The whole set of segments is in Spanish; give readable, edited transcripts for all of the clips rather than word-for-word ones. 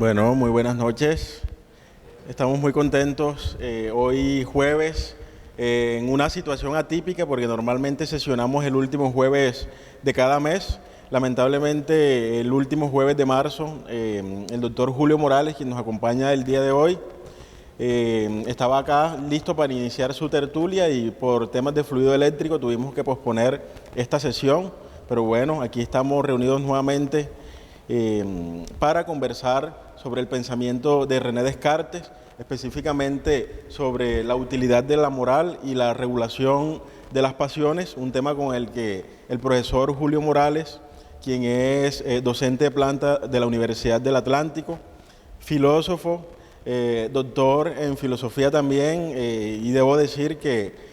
Bueno, muy buenas noches. Estamos muy contentos hoy jueves en una situación atípica porque normalmente sesionamos el último jueves de cada mes. Lamentablemente el último jueves de marzo, el doctor Julio Morales, quien nos acompaña el día de hoy, estaba acá listo para iniciar su tertulia y por temas de fluido eléctrico tuvimos que posponer esta sesión, pero bueno, aquí estamos reunidos nuevamente para conversar sobre el pensamiento de René Descartes, específicamente sobre la utilidad de la moral y la regulación de las pasiones, un tema con el que el profesor Julio Morales, quien es docente de planta de la Universidad del Atlántico, filósofo, doctor en filosofía también, y debo decir que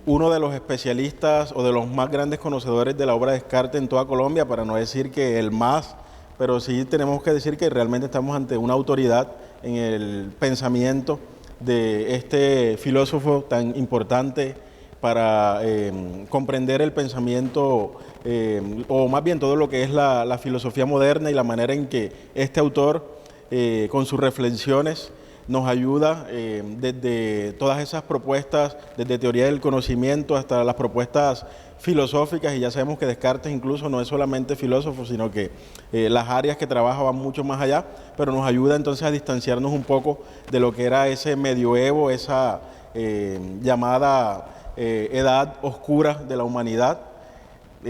uno de los especialistas o de los más grandes conocedores de la obra de Descartes en toda Colombia, para no decir que el más, pero sí tenemos que decir que realmente estamos ante una autoridad en el pensamiento de este filósofo tan importante para comprender el pensamiento, o más bien todo lo que es la filosofía moderna y la manera en que este autor, con sus reflexiones, nos ayuda desde todas esas propuestas, desde teoría del conocimiento hasta las propuestas filosóficas, y ya sabemos que Descartes incluso no es solamente filósofo, sino que las áreas que trabaja van mucho más allá, pero nos ayuda entonces a distanciarnos un poco de lo que era ese medioevo, esa llamada edad oscura de la humanidad,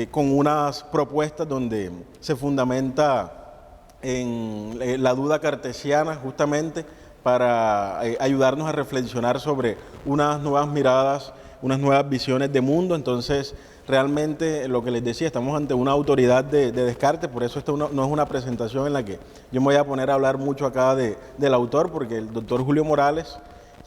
con unas propuestas donde se fundamenta en la duda cartesiana justamente para ayudarnos a reflexionar sobre unas nuevas miradas, unas nuevas visiones de mundo. Entonces, realmente, lo que les decía, estamos ante una autoridad de Descartes, por eso esta no es una presentación en la que yo me voy a poner a hablar mucho acá del autor, porque el doctor Julio Morales,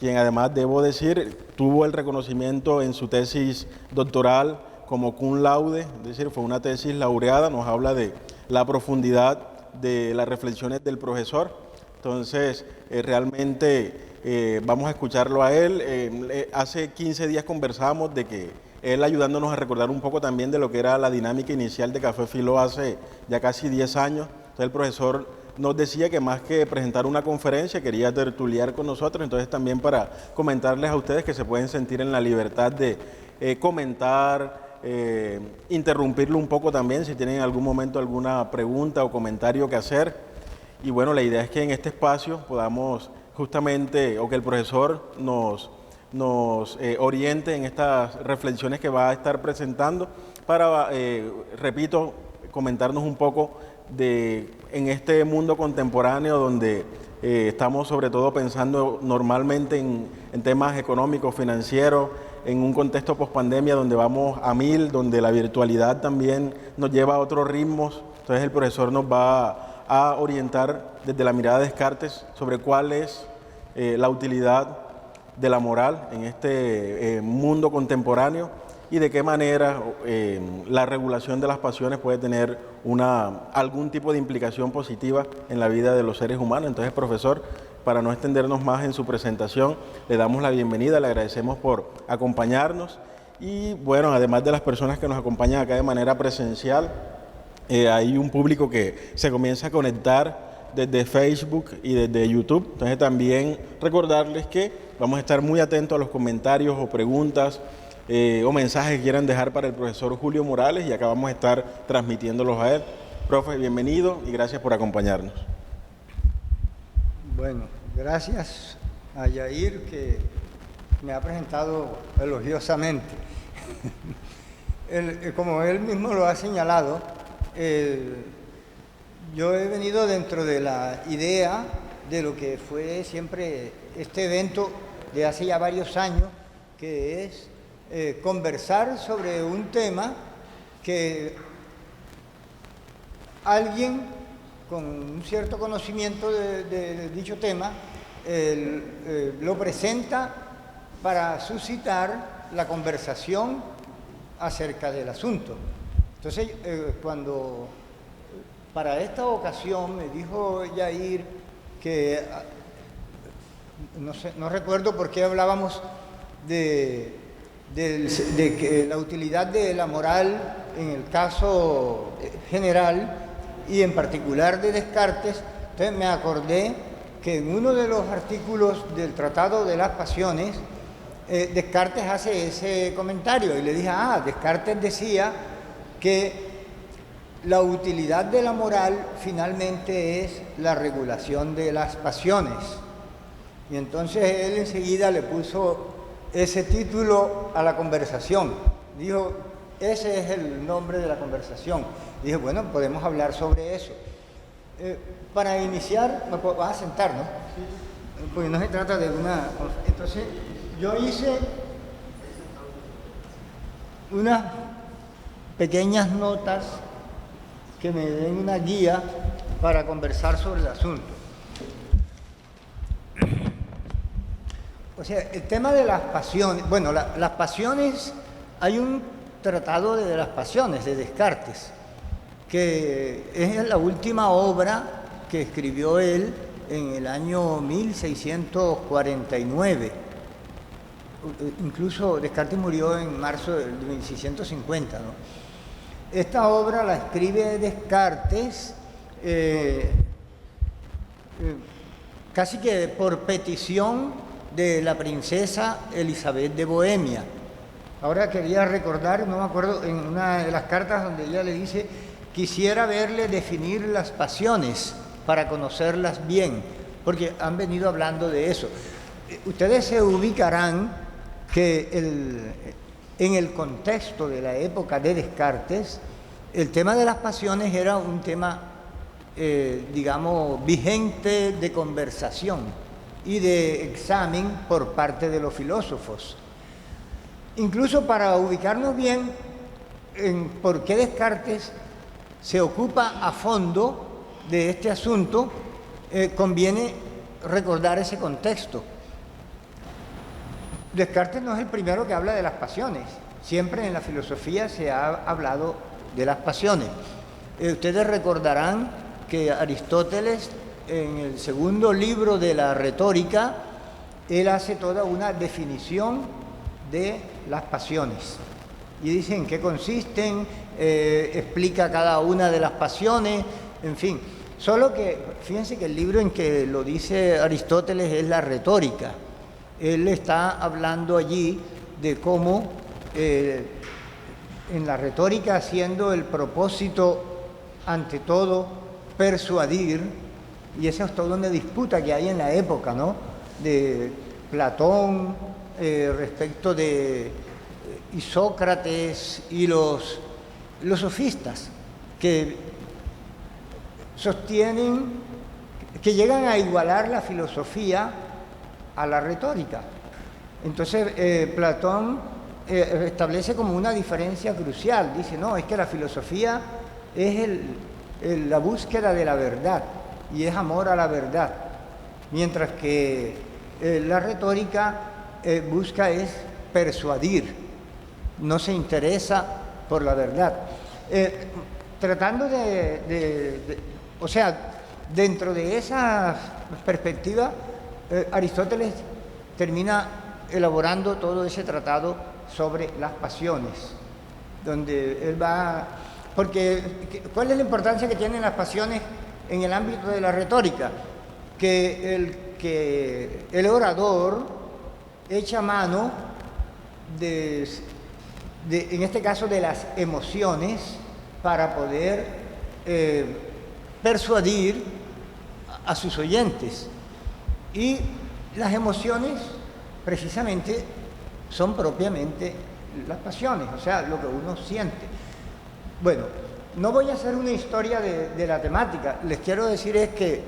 quien además, debo decir, tuvo el reconocimiento en su tesis doctoral como cum laude, es decir, fue una tesis laureada, nos habla de la profundidad de las reflexiones del profesor. Entonces, realmente vamos a escucharlo a él. Hace 15 días conversamos de que él ayudándonos a recordar un poco también de lo que era la dinámica inicial de Café Filó hace ya casi 10 años. Entonces el profesor nos decía que más que presentar una conferencia, quería tertuliar con nosotros, entonces también para comentarles a ustedes que se pueden sentir en la libertad de comentar, interrumpirlo un poco también si tienen en algún momento alguna pregunta o comentario que hacer. Y bueno, la idea es que en este espacio podamos justamente, o que el profesor nos oriente en estas reflexiones que va a estar presentando para, repito, comentarnos un poco en este mundo contemporáneo donde estamos sobre todo pensando normalmente en temas económicos, financieros, en un contexto pospandemia donde vamos a mil, donde la virtualidad también nos lleva a otros ritmos. Entonces el profesor nos va a orientar desde la mirada de Descartes sobre cuál es la utilidad de la moral en este mundo contemporáneo y de qué manera la regulación de las pasiones puede tener algún tipo de implicación positiva en la vida de los seres humanos. Entonces, profesor, para no extendernos más en su presentación, le damos la bienvenida, le agradecemos por acompañarnos y bueno, además de las personas que nos acompañan acá de manera presencial, hay un público que se comienza a conectar desde Facebook y desde YouTube. Entonces también recordarles que vamos a estar muy atentos a los comentarios o preguntas o mensajes que quieran dejar para el profesor Julio Morales y acá vamos a estar transmitiéndolos a él. Profe, bienvenido y gracias por acompañarnos. Bueno, gracias a Yair que me ha presentado elogiosamente. Como él mismo lo ha señalado, yo he venido dentro de la idea de lo que fue siempre este evento de hace ya varios años, que es conversar sobre un tema que alguien con un cierto conocimiento de dicho tema lo presenta para suscitar la conversación acerca del asunto. Entonces, cuando para esta ocasión me dijo Yair que, no recuerdo por qué hablábamos de que la utilidad de la moral en el caso general y en particular de Descartes, Entonces me acordé que en uno de los artículos del Tratado de las Pasiones, Descartes hace ese comentario y le dije, Descartes decía que la utilidad de la moral finalmente es la regulación de las pasiones. Y entonces él enseguida le puso ese título a la conversación. Dijo, ese es el nombre de la conversación. Dije, bueno, podemos hablar sobre eso. Para iniciar, vas a sentar, ¿no? Porque no se trata de una... Entonces, yo hice unas pequeñas notas que me den una guía para conversar sobre el asunto. O sea, el tema de las pasiones, bueno, las pasiones, hay un tratado de las pasiones de Descartes, que es la última obra que escribió él en el año 1649. Incluso Descartes murió en marzo de 1650, ¿no? Esta obra la escribe Descartes casi que por petición de la princesa Elizabeth de Bohemia. Ahora quería recordar, no me acuerdo, en una de las cartas donde ella le dice, quisiera verle definir las pasiones para conocerlas bien, porque han venido hablando de eso. Ustedes se ubicarán que en el contexto de la época de Descartes, el tema de las pasiones era un tema, digamos, vigente de conversación y de examen por parte de los filósofos. Incluso para ubicarnos bien en por qué Descartes se ocupa a fondo de este asunto, conviene recordar ese contexto. Descartes no es el primero que habla de las pasiones. Siempre en la filosofía se ha hablado de las pasiones. Ustedes recordarán que Aristóteles, en el segundo libro de la retórica, él hace toda una definición de las pasiones. Y dice en qué consisten, explica cada una de las pasiones, en fin. Solo que, fíjense que el libro en que lo dice Aristóteles es la retórica. Él está hablando allí de cómo en la retórica, siendo el propósito ante todo persuadir, y esa es toda una disputa que hay en la época, ¿no? De Platón respecto de Isócrates y los sofistas, que sostienen que llegan a igualar la filosofía a la retórica. Entonces Platón establece como una diferencia crucial. Dice, no, es que la filosofía es la búsqueda de la verdad y es amor a la verdad, mientras que la retórica busca es persuadir, no se interesa por la verdad. Tratando o sea, dentro de esa perspectiva, Aristóteles termina elaborando todo ese tratado sobre las pasiones, donde él va... Porque, ¿cuál es la importancia que tienen las pasiones en el ámbito de la retórica? Que el orador echa mano en este caso, de las emociones para poder persuadir a sus oyentes. Y las emociones, precisamente, son propiamente las pasiones, o sea, lo que uno siente. Bueno, no voy a hacer una historia de la temática. Les quiero decir es que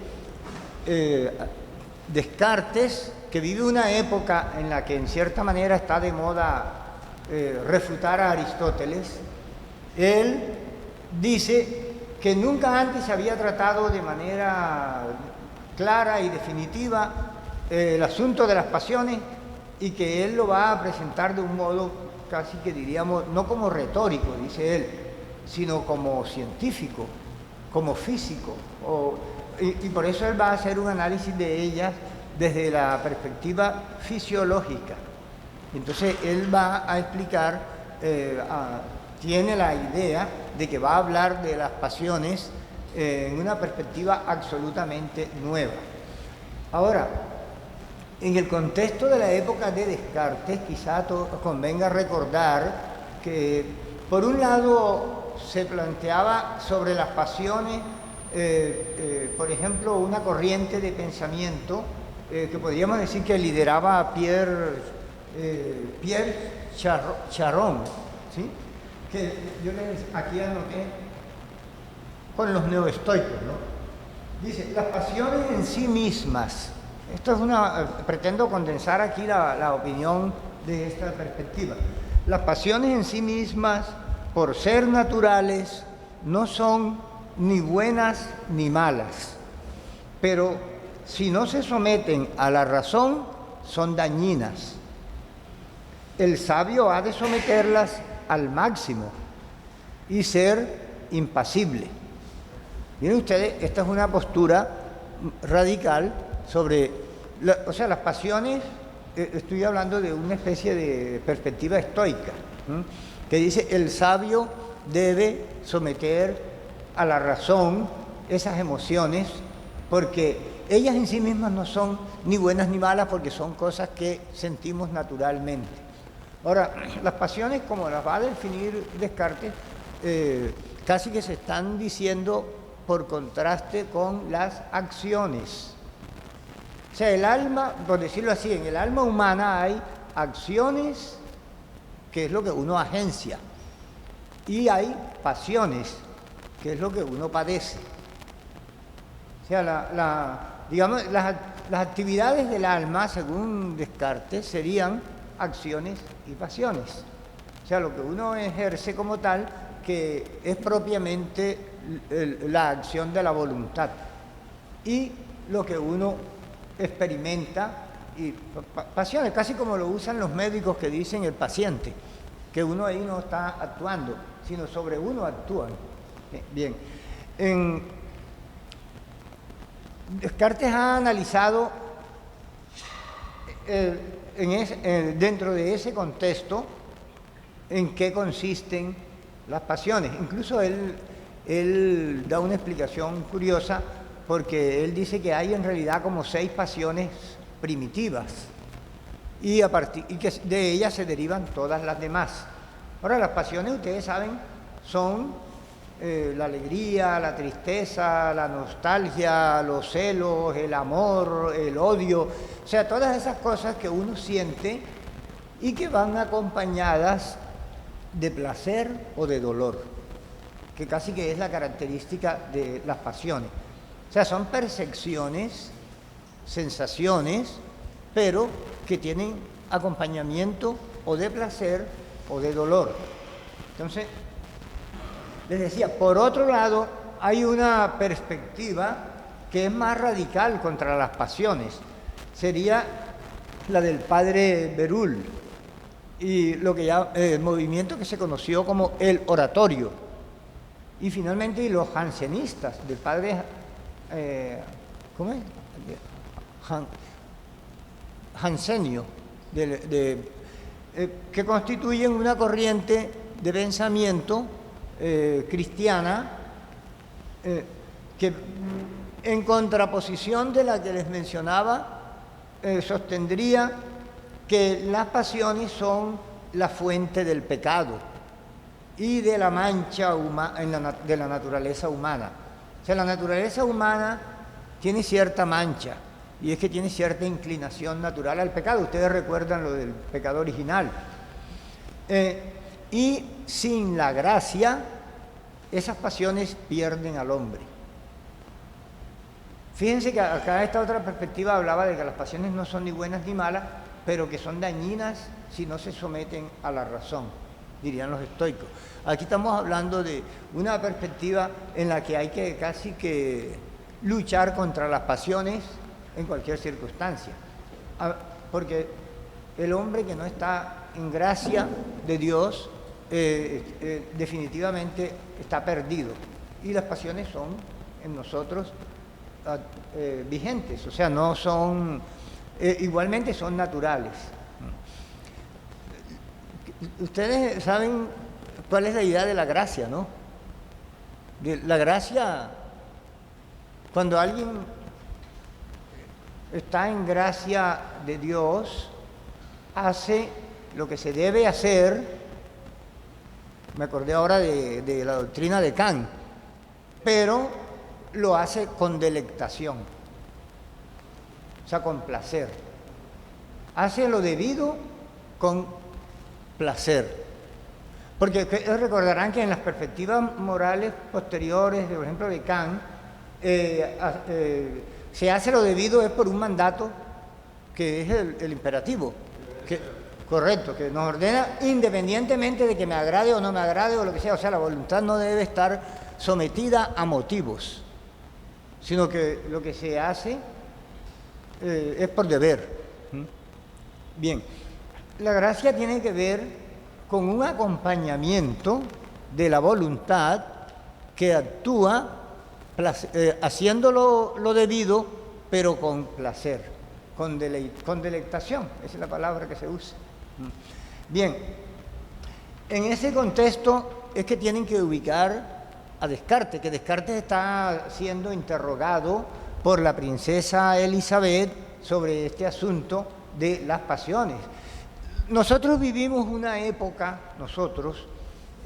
Descartes, que vive una época en la que en cierta manera está de moda refutar a Aristóteles, él dice que nunca antes se había tratado de manera clara y definitiva el asunto de las pasiones, y que él lo va a presentar de un modo casi que diríamos, no como retórico, dice él, sino como científico, como físico, y por eso él va a hacer un análisis de ellas desde la perspectiva fisiológica. Entonces él va a explicar, tiene la idea de que va a hablar de las pasiones en una perspectiva absolutamente nueva. Ahora, en el contexto de la época de Descartes, quizá convenga recordar que, por un lado, se planteaba sobre las pasiones, por ejemplo, una corriente de pensamiento que podríamos decir que lideraba a Pierre Charon, ¿sí? Que yo aquí anoté con los neoestoicos, ¿no? Dice, las pasiones en sí mismas. Esto es pretendo condensar aquí la opinión de esta perspectiva. Las pasiones en sí mismas, por ser naturales, no son ni buenas ni malas, pero si no se someten a la razón, son dañinas. El sabio ha de someterlas al máximo y ser impasible. Miren ustedes, esta es una postura radical sobre, o sea, las pasiones, estoy hablando de una especie de perspectiva estoica, que dice, el sabio debe someter a la razón esas emociones, porque ellas en sí mismas no son ni buenas ni malas, porque son cosas que sentimos naturalmente. Ahora, las pasiones, como las va a definir Descartes, casi que se están diciendo por contraste con las acciones. O sea, el alma, por decirlo así, en el alma humana hay acciones, que es lo que uno agencia, y hay pasiones, que es lo que uno padece. O sea, digamos, las actividades del alma, según Descartes, serían acciones y pasiones. O sea, lo que uno ejerce como tal, que es propiamente la acción de la voluntad, y lo que uno experimenta, y pasiones, casi como lo usan los médicos que dicen el paciente, que uno ahí no está actuando, sino sobre uno actúan. Bien, Descartes ha analizado dentro de ese contexto en qué consisten las pasiones. Incluso él da una explicación curiosa, porque él dice que hay en realidad como 6 pasiones primitivas y que de ellas se derivan todas las demás. Ahora, las pasiones, ustedes saben, son la alegría, la tristeza, la nostalgia, los celos, el amor, el odio, o sea, todas esas cosas que uno siente y que van acompañadas de placer o de dolor, que casi que es la característica de las pasiones. O sea, son percepciones, sensaciones, pero que tienen acompañamiento o de placer o de dolor. Entonces, les decía, por otro lado, hay una perspectiva que es más radical contra las pasiones. Sería la del padre Berulle y el movimiento que se conoció como el oratorio. Y finalmente los jansenistas del padre, ¿cómo es? Jansenio, que constituyen una corriente de pensamiento cristiana, que en contraposición de la que les mencionaba, sostendría que las pasiones son la fuente del pecado y de la mancha de la naturaleza humana. O sea, la naturaleza humana tiene cierta mancha, y es que tiene cierta inclinación natural al pecado. Ustedes recuerdan lo del pecado original. Y sin la gracia, esas pasiones pierden al hombre. Fíjense que acá esta otra perspectiva hablaba de que las pasiones no son ni buenas ni malas, pero que son dañinas si no se someten a la razón, dirían los estoicos. Aquí estamos hablando de una perspectiva en la que hay que casi que luchar contra las pasiones en cualquier circunstancia, porque el hombre que no está en gracia de Dios definitivamente está perdido, y las pasiones son en nosotros vigentes, o sea, no son, igualmente son naturales. Ustedes saben cuál es la idea de la gracia, ¿no? La gracia Cuando alguien está en gracia de Dios, hace lo que se debe hacer. Me acordé ahora de la doctrina de Kant, pero lo hace con delectación, o sea, con placer. Hace lo debido con placer. Porque recordarán que en las perspectivas morales posteriores, por ejemplo, de Kant, se hace lo debido es por un mandato que es el imperativo, correcto, que nos ordena independientemente de que me agrade o no me agrade o lo que sea. O sea, la voluntad no debe estar sometida a motivos, sino que lo que se hace es por deber. Bien, la gracia tiene que ver con un acompañamiento de la voluntad que actúa haciendo lo debido, pero con placer, con delectación, esa es la palabra que se usa. Bien, en ese contexto es que tienen que ubicar a Descartes, que Descartes está siendo interrogado por la princesa Elizabeth sobre este asunto de las pasiones. Nosotros vivimos una época,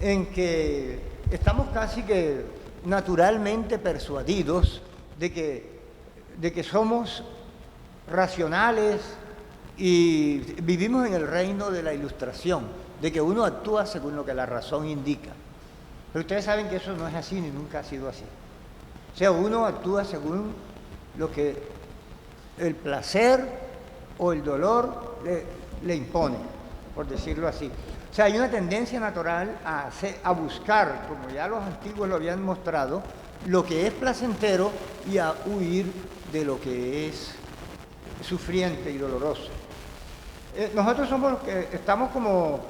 en que estamos casi que naturalmente persuadidos de que somos racionales y vivimos en el reino de la ilustración, de que uno actúa según lo que la razón indica. Pero ustedes saben que eso no es así ni nunca ha sido así. O sea, uno actúa según lo que el placer o el dolor le impone, por decirlo así. O sea, hay una tendencia natural a buscar, como ya los antiguos lo habían mostrado, lo que es placentero y a huir de lo que es sufriente y doloroso. Nosotros somos los que estamos como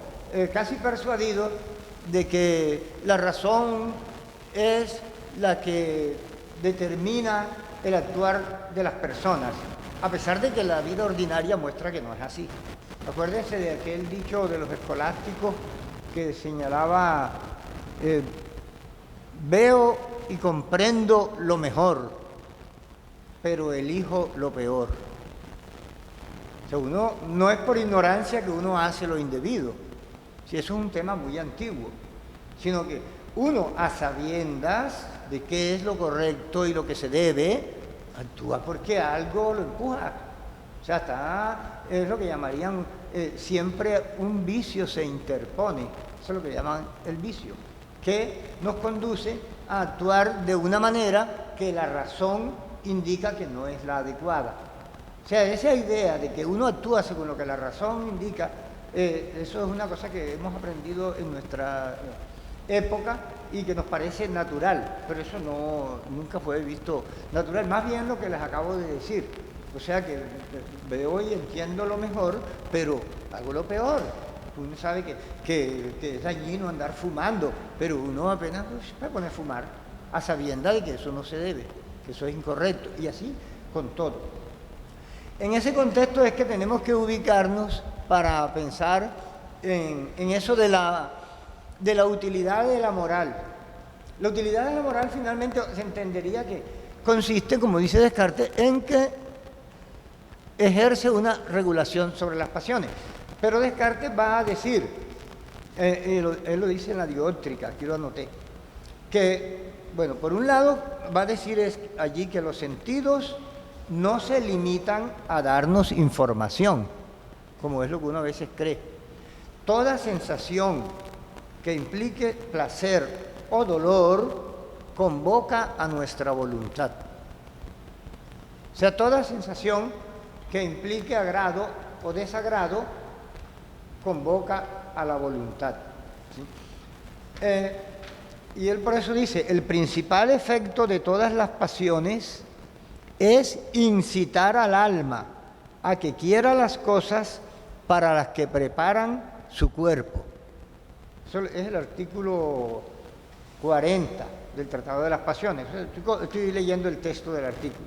casi persuadidos de que la razón es la que determina el actuar de las personas, a pesar de que la vida ordinaria muestra que no es así. Acuérdense de aquel dicho de los escolásticos que señalaba, veo y comprendo lo mejor, pero elijo lo peor. O sea, uno, no es por ignorancia que uno hace lo indebido, si eso es un tema muy antiguo, sino que uno, a sabiendas de qué es lo correcto y lo que se debe, actúa porque algo lo empuja. O sea, es lo que llamarían, siempre un vicio se interpone, eso es lo que llaman el vicio, que nos conduce a actuar de una manera que la razón indica que no es la adecuada. O sea, esa idea de que uno actúa según lo que la razón indica, eso es una cosa que hemos aprendido en nuestra época y que nos parece natural, pero eso nunca fue visto natural, más bien lo que les acabo de decir. O sea que veo y entiendo lo mejor, pero hago lo peor. Uno sabe que es dañino andar fumando, pero uno apenas se puede poner a fumar a sabiendas de que eso no se debe, que eso es incorrecto, y así con todo. En ese contexto es que tenemos que ubicarnos para pensar en eso de la utilidad de la moral. La utilidad de la moral finalmente se entendería que consiste, como dice Descartes, en que ejerce una regulación sobre las pasiones. Pero Descartes va a decir, él lo dice en la Dióptrica, aquí lo anoté, que, bueno, por un lado va a decir allí que los sentidos no se limitan a darnos información, como es lo que uno a veces cree. Toda sensación que implique placer o dolor convoca a nuestra voluntad. O sea, toda sensación que implique agrado o desagrado convoca a la voluntad. ¿Sí? Y él por eso dice, el principal efecto de todas las pasiones es incitar al alma a que quiera las cosas para las que preparan su cuerpo. Eso es el artículo 40 del Tratado de las Pasiones. Estoy leyendo el texto del artículo,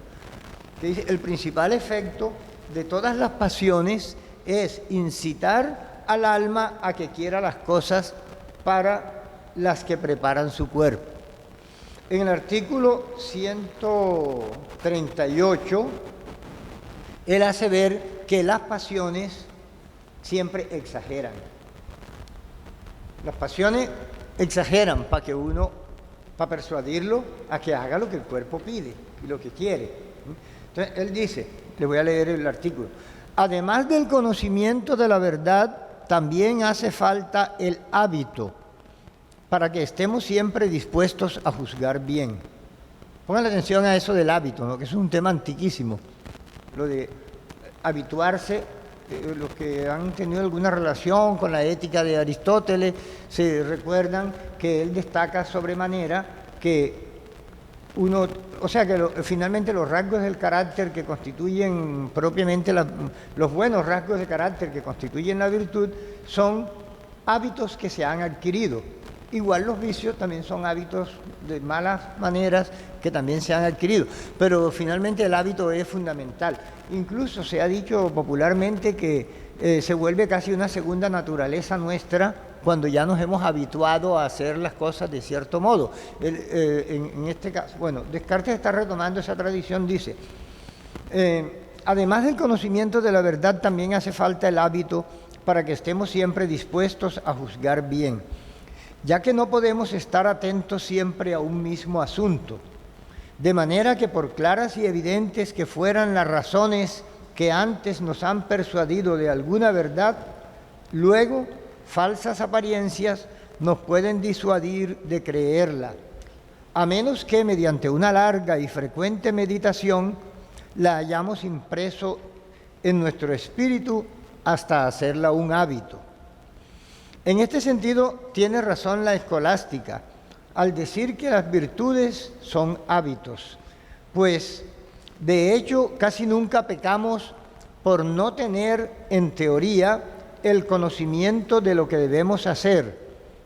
que dice, el principal efecto de todas las pasiones es incitar al alma a que quiera las cosas para las que preparan su cuerpo. En el artículo 138, él hace ver que las pasiones siempre exageran. Las pasiones exageran para persuadirlo a que haga lo que el cuerpo pide y lo que quiere. Entonces, él dice, le voy a leer el artículo, además del conocimiento de la verdad, también hace falta el hábito para que estemos siempre dispuestos a juzgar bien. Pongan atención a eso del hábito, ¿no? Que es un tema antiquísimo, lo de habituarse. Los que han tenido alguna relación con la ética de Aristóteles se recuerdan que él destaca sobremanera que finalmente los rasgos del carácter que constituyen propiamente los buenos rasgos de carácter que constituyen la virtud son hábitos que se han adquirido. Igual los vicios también son hábitos de malas maneras que también se han adquirido, pero finalmente el hábito es fundamental. Incluso se ha dicho popularmente que se vuelve casi una segunda naturaleza nuestra cuando ya nos hemos habituado a hacer las cosas de cierto modo. En este caso, bueno, Descartes está retomando esa tradición, dice, además del conocimiento de la verdad, también hace falta el hábito para que estemos siempre dispuestos a juzgar bien, ya que no podemos estar atentos siempre a un mismo asunto, de manera que por claras y evidentes que fueran las razones que antes nos han persuadido de alguna verdad, luego falsas apariencias nos pueden disuadir de creerla, a menos que mediante una larga y frecuente meditación la hayamos impreso en nuestro espíritu hasta hacerla un hábito. En este sentido, tiene razón la escolástica al decir que las virtudes son hábitos, pues de hecho casi nunca pecamos por no tener en teoría el conocimiento de lo que debemos hacer,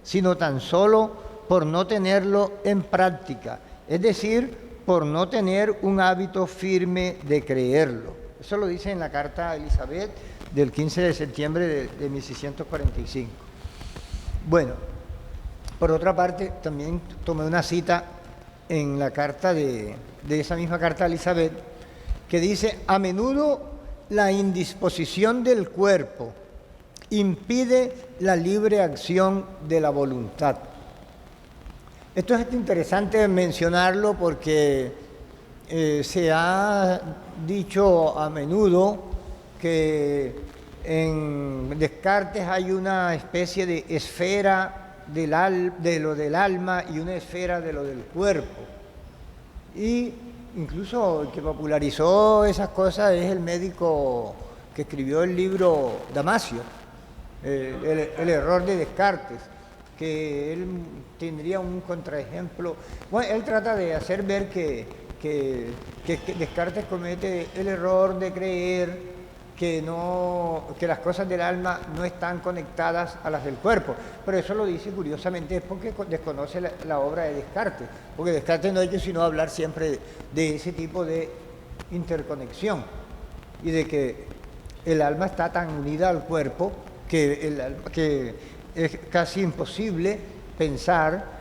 sino tan solo por no tenerlo en práctica, es decir, por no tener un hábito firme de creerlo. Eso lo dice en la carta a Elizabeth del 15 de septiembre de 1645. Bueno, por otra parte, también tomé una cita en la carta de esa misma carta a Elizabeth, que dice, a menudo la indisposición del cuerpo impide la libre acción de la voluntad. Esto es interesante mencionarlo porque se ha dicho a menudo que en Descartes hay una especie de esfera de lo del alma y una esfera de lo del cuerpo. Y incluso el que popularizó esas cosas es el médico que escribió el libro Damasio, el error de Descartes, que él tendría un contraejemplo. Bueno, él trata de hacer ver que Descartes comete el error de creer que las cosas del alma no están conectadas a las del cuerpo. Pero eso lo dice curiosamente es porque desconoce la obra de Descartes, porque Descartes no ha hecho sino hablar siempre de ese tipo de interconexión y de que el alma está tan unida al cuerpo que es casi imposible pensar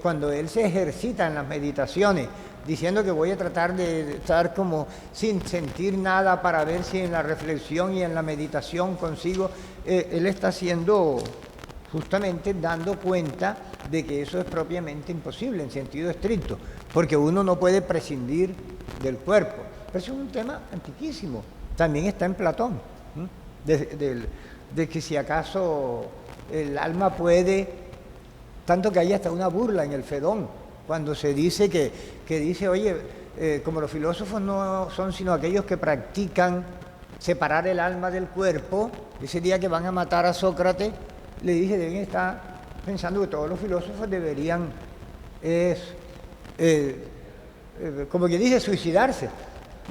cuando él se ejercita en las meditaciones, diciendo que voy a tratar de estar como sin sentir nada para ver si en la reflexión y en la meditación consigo, él está haciendo justamente dando cuenta de que eso es propiamente imposible en sentido estricto, porque uno no puede prescindir del cuerpo. Pero eso es un tema antiquísimo, también está en Platón, de que si acaso el alma puede, tanto que hay hasta una burla en el Fedón, cuando se dice que dice, oye, como los filósofos no son sino aquellos que practican separar el alma del cuerpo, ese día que van a matar a Sócrates, le dije, deben estar pensando que todos los filósofos deberían, como que dice, suicidarse,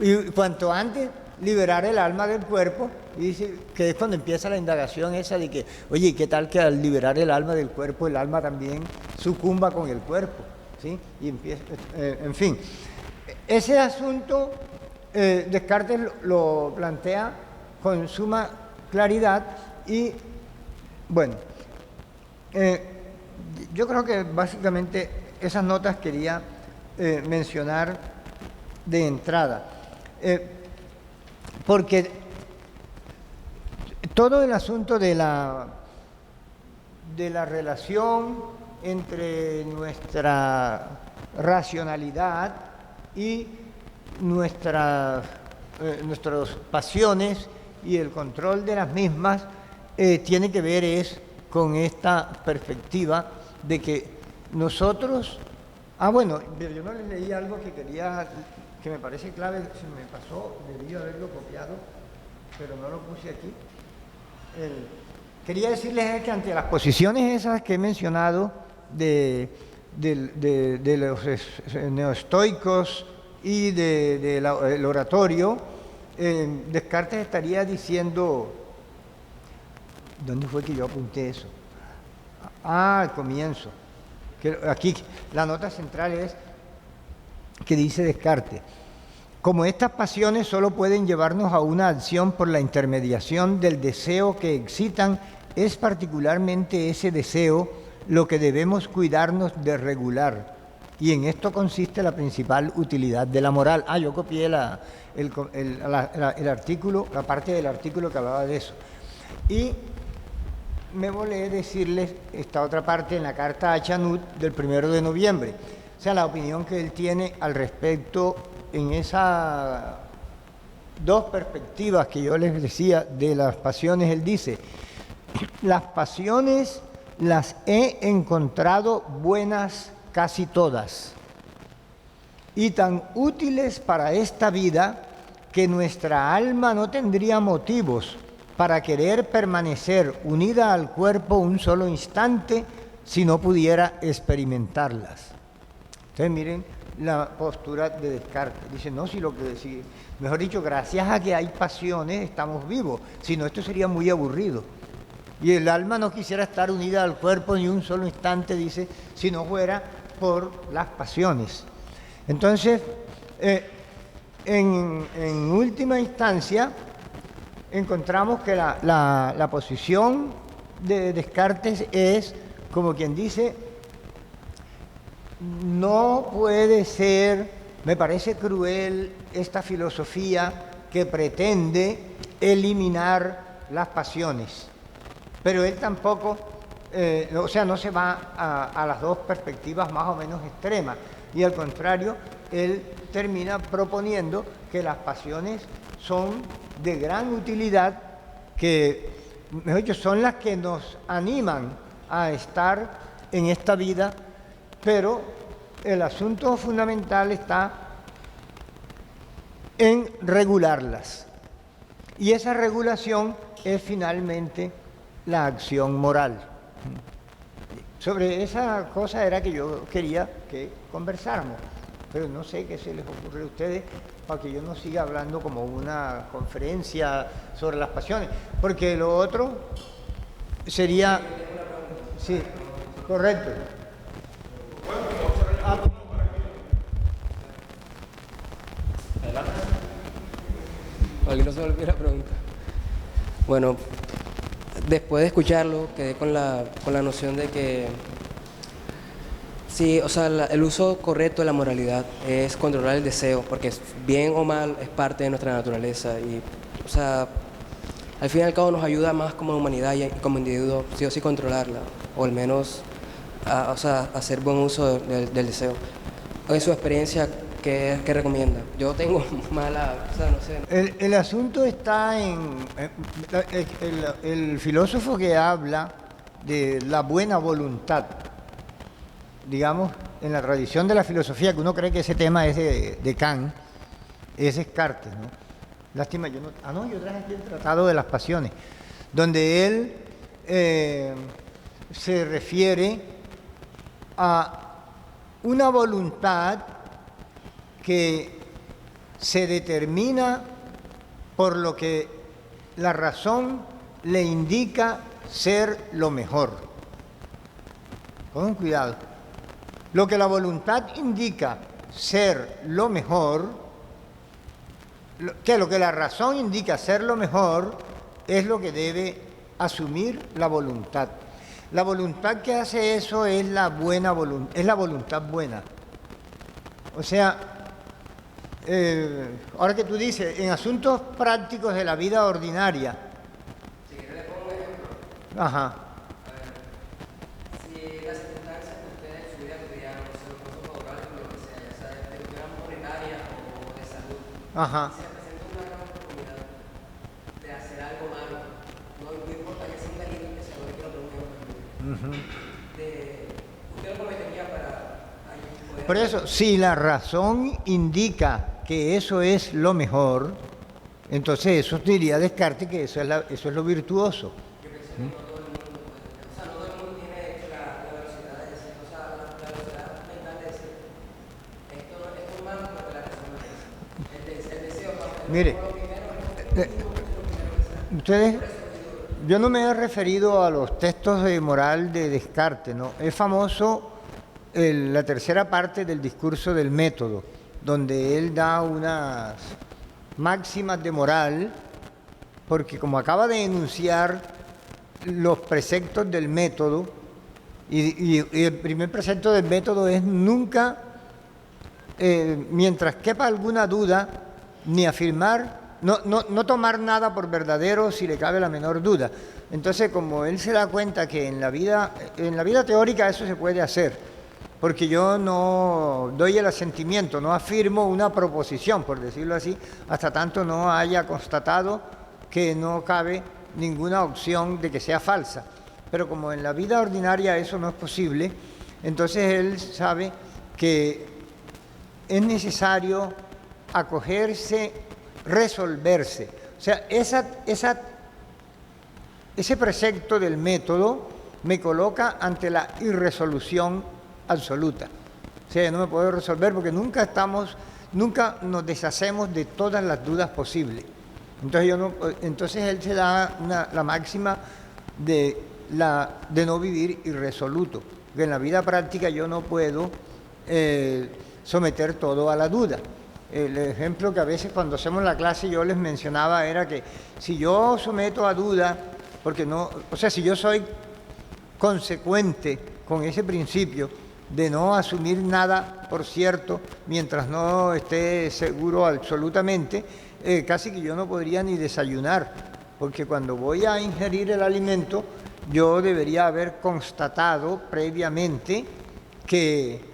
y cuanto antes liberar el alma del cuerpo, y dice que es cuando empieza la indagación esa de que, oye, ¿qué tal que al liberar el alma del cuerpo, el alma también sucumba con el cuerpo? ¿Sí? Y empieza, en fin, ese asunto Descartes lo plantea con suma claridad y, bueno, yo creo que básicamente esas notas quería mencionar de entrada. Porque todo el asunto de la relación entre nuestra racionalidad y nuestras pasiones y el control de las mismas tiene que ver con esta perspectiva de que nosotros... bueno, yo no les leí algo que me parece clave, se me pasó, debí haberlo copiado, pero no lo puse aquí. Quería decirles que ante las posiciones esas que he mencionado de los neoestoicos y del oratorio, Descartes estaría diciendo... ¿Dónde fue que yo apunté eso? Al comienzo. Aquí la nota central es que dice Descartes: como estas pasiones solo pueden llevarnos a una acción por la intermediación del deseo que excitan, es particularmente ese deseo lo que debemos cuidarnos de regular. Y en esto consiste la principal utilidad de la moral. Yo copié el artículo, la parte del artículo que hablaba de eso. Y me volé decirles esta otra parte en la carta a Chanut del 1 de noviembre. O sea, la opinión que él tiene al respecto en esas dos perspectivas que yo les decía de las pasiones. Él dice: las pasiones las he encontrado buenas casi todas y tan útiles para esta vida que nuestra alma no tendría motivos para querer permanecer unida al cuerpo un solo instante si no pudiera experimentarlas. Entonces miren la postura de Descartes. Dice, no, si lo que decía, mejor dicho, gracias a que hay pasiones estamos vivos, si no esto sería muy aburrido. Y el alma no quisiera estar unida al cuerpo ni un solo instante, dice, si no fuera por las pasiones. Entonces, en última instancia, encontramos que la posición de Descartes es, como quien dice, no puede ser, me parece cruel esta filosofía que pretende eliminar las pasiones. Pero él tampoco, no se va a las dos perspectivas más o menos extremas. Y al contrario, él termina proponiendo que las pasiones son de gran utilidad, que, mejor dicho, son las que nos animan a estar en esta vida, pero el asunto fundamental está en regularlas. Y esa regulación es finalmente la acción moral. Sobre esa cosa era que yo quería que conversáramos, pero no sé qué se les ocurre a ustedes para que yo no siga hablando como una conferencia sobre las pasiones, porque lo otro sería... Sí, correcto. Alguien no se volvió la pregunta. Bueno, después de escucharlo, quedé con la noción de que sí, o sea, el uso correcto de la moralidad es controlar el deseo, porque bien o mal es parte de nuestra naturaleza y, o sea, al fin y al cabo nos ayuda más como humanidad y como individuo, sí o sí controlarla, o al menos, hacer buen uso del deseo. En su experiencia, ¿qué recomienda? Yo tengo mala, no sé. El asunto está en el filósofo que habla de la buena voluntad, digamos, en la tradición de la filosofía, que uno cree que ese tema es de Kant, es Descartes, ¿no? Lástima, yo traje aquí el Tratado de las Pasiones, donde él se refiere a una voluntad que se determina por lo que la razón le indica ser lo mejor. Con cuidado. Lo que la voluntad indica ser lo mejor, lo que la razón indica ser lo mejor, es lo que debe asumir la voluntad. La voluntad que hace eso es la buena voluntad, es la voluntad buena. O sea, ahora que tú dices, en asuntos prácticos de la vida ordinaria. Si quieres le pongo un ejemplo. Ajá. A ver, si las circunstancias que usted en su vida cotidiana, no sé, los costos laborales o lo que sea, ya sea de cuestión monetaria o de salud, Ajá. se le presenta una gran oportunidad de hacer algo malo, no importa que sea inteligente, que sea lo que quiero preguntar, usted lo prometería para poder... Por eso, si la razón indica que eso es lo mejor, entonces eso diría Descartes que eso es lo virtuoso. Yo pienso que no todo el mundo puede, o sea, no todo el mundo tiene la velocidad de decir, o sea, la velocidad mental de decir, esto es malo, pero que la razón no es. El deseo, Mire, por lo primero, es lo primero que sea. ustedes, yo no me he referido a los textos de moral de Descartes, ¿no? Es famoso la tercera parte del discurso del método, donde él da unas máximas de moral, porque como acaba de enunciar los preceptos del método, y el primer precepto del método es nunca, mientras quepa alguna duda, ni afirmar, no tomar nada por verdadero si le cabe la menor duda. Entonces, como él se da cuenta que en la vida teórica eso se puede hacer, porque yo no doy el asentimiento, no afirmo una proposición, por decirlo así, hasta tanto no haya constatado que no cabe ninguna opción de que sea falsa. Pero como en la vida ordinaria eso no es posible, entonces él sabe que es necesario acogerse, resolverse. O sea, ese precepto del método me coloca ante la irresolución absoluta. O sea, no me puedo resolver porque nunca nos deshacemos de todas las dudas posibles. Entonces él se da la máxima de no vivir irresoluto. Porque en la vida práctica yo no puedo someter todo a la duda. El ejemplo que a veces cuando hacemos la clase yo les mencionaba era que si yo someto a duda, si yo soy consecuente con ese principio de no asumir nada por cierto mientras no esté seguro absolutamente, casi que yo no podría ni desayunar, porque cuando voy a ingerir el alimento yo debería haber constatado previamente que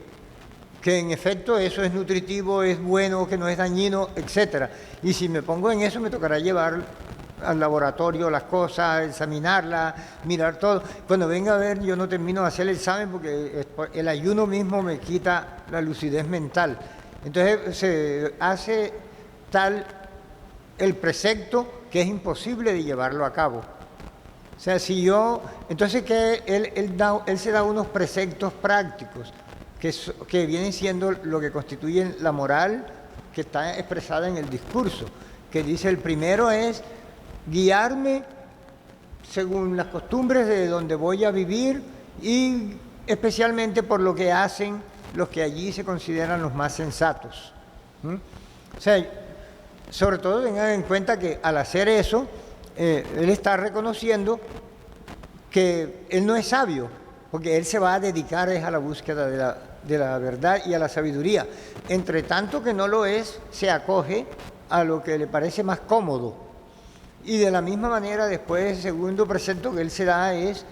en efecto eso es nutritivo, es bueno, que no es dañino, etc. Y si me pongo en eso me tocará llevar al laboratorio las cosas, examinarlas, mirar todo. Cuando venga a ver, yo no termino de hacer el examen porque el ayuno mismo me quita la lucidez mental. Entonces se hace tal el precepto que es imposible de llevarlo a cabo. O sea, entonces que él se da unos preceptos prácticos que vienen siendo lo que constituyen la moral que está expresada en el discurso, que dice el primero es guiarme según las costumbres de donde voy a vivir y especialmente por lo que hacen los que allí se consideran los más sensatos. O sea, sobre todo tengan en cuenta que al hacer eso, él está reconociendo que él no es sabio, porque él se va a dedicar a la búsqueda de la verdad y a la sabiduría. Entre tanto que no lo es, se acoge a lo que le parece más cómodo. Y de la misma manera, después, el segundo precepto que él se da es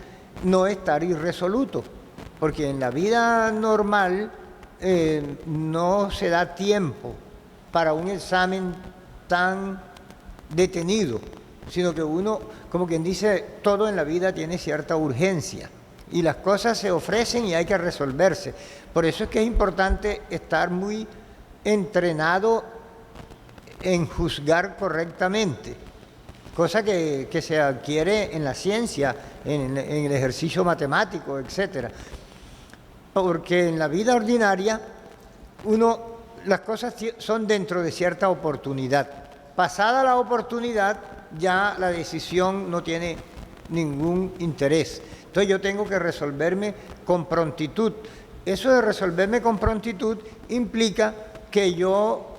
no estar irresoluto, porque en la vida normal no se da tiempo para un examen tan detenido, sino que uno, como quien dice, todo en la vida tiene cierta urgencia y las cosas se ofrecen y hay que resolverse. Por eso es que es importante estar muy entrenado en juzgar correctamente, cosa que se adquiere en la ciencia, en el ejercicio matemático, etc. Porque en la vida ordinaria las cosas son dentro de cierta oportunidad. Pasada la oportunidad, ya la decisión no tiene ningún interés. Entonces yo tengo que resolverme con prontitud. Eso de resolverme con prontitud implica que yo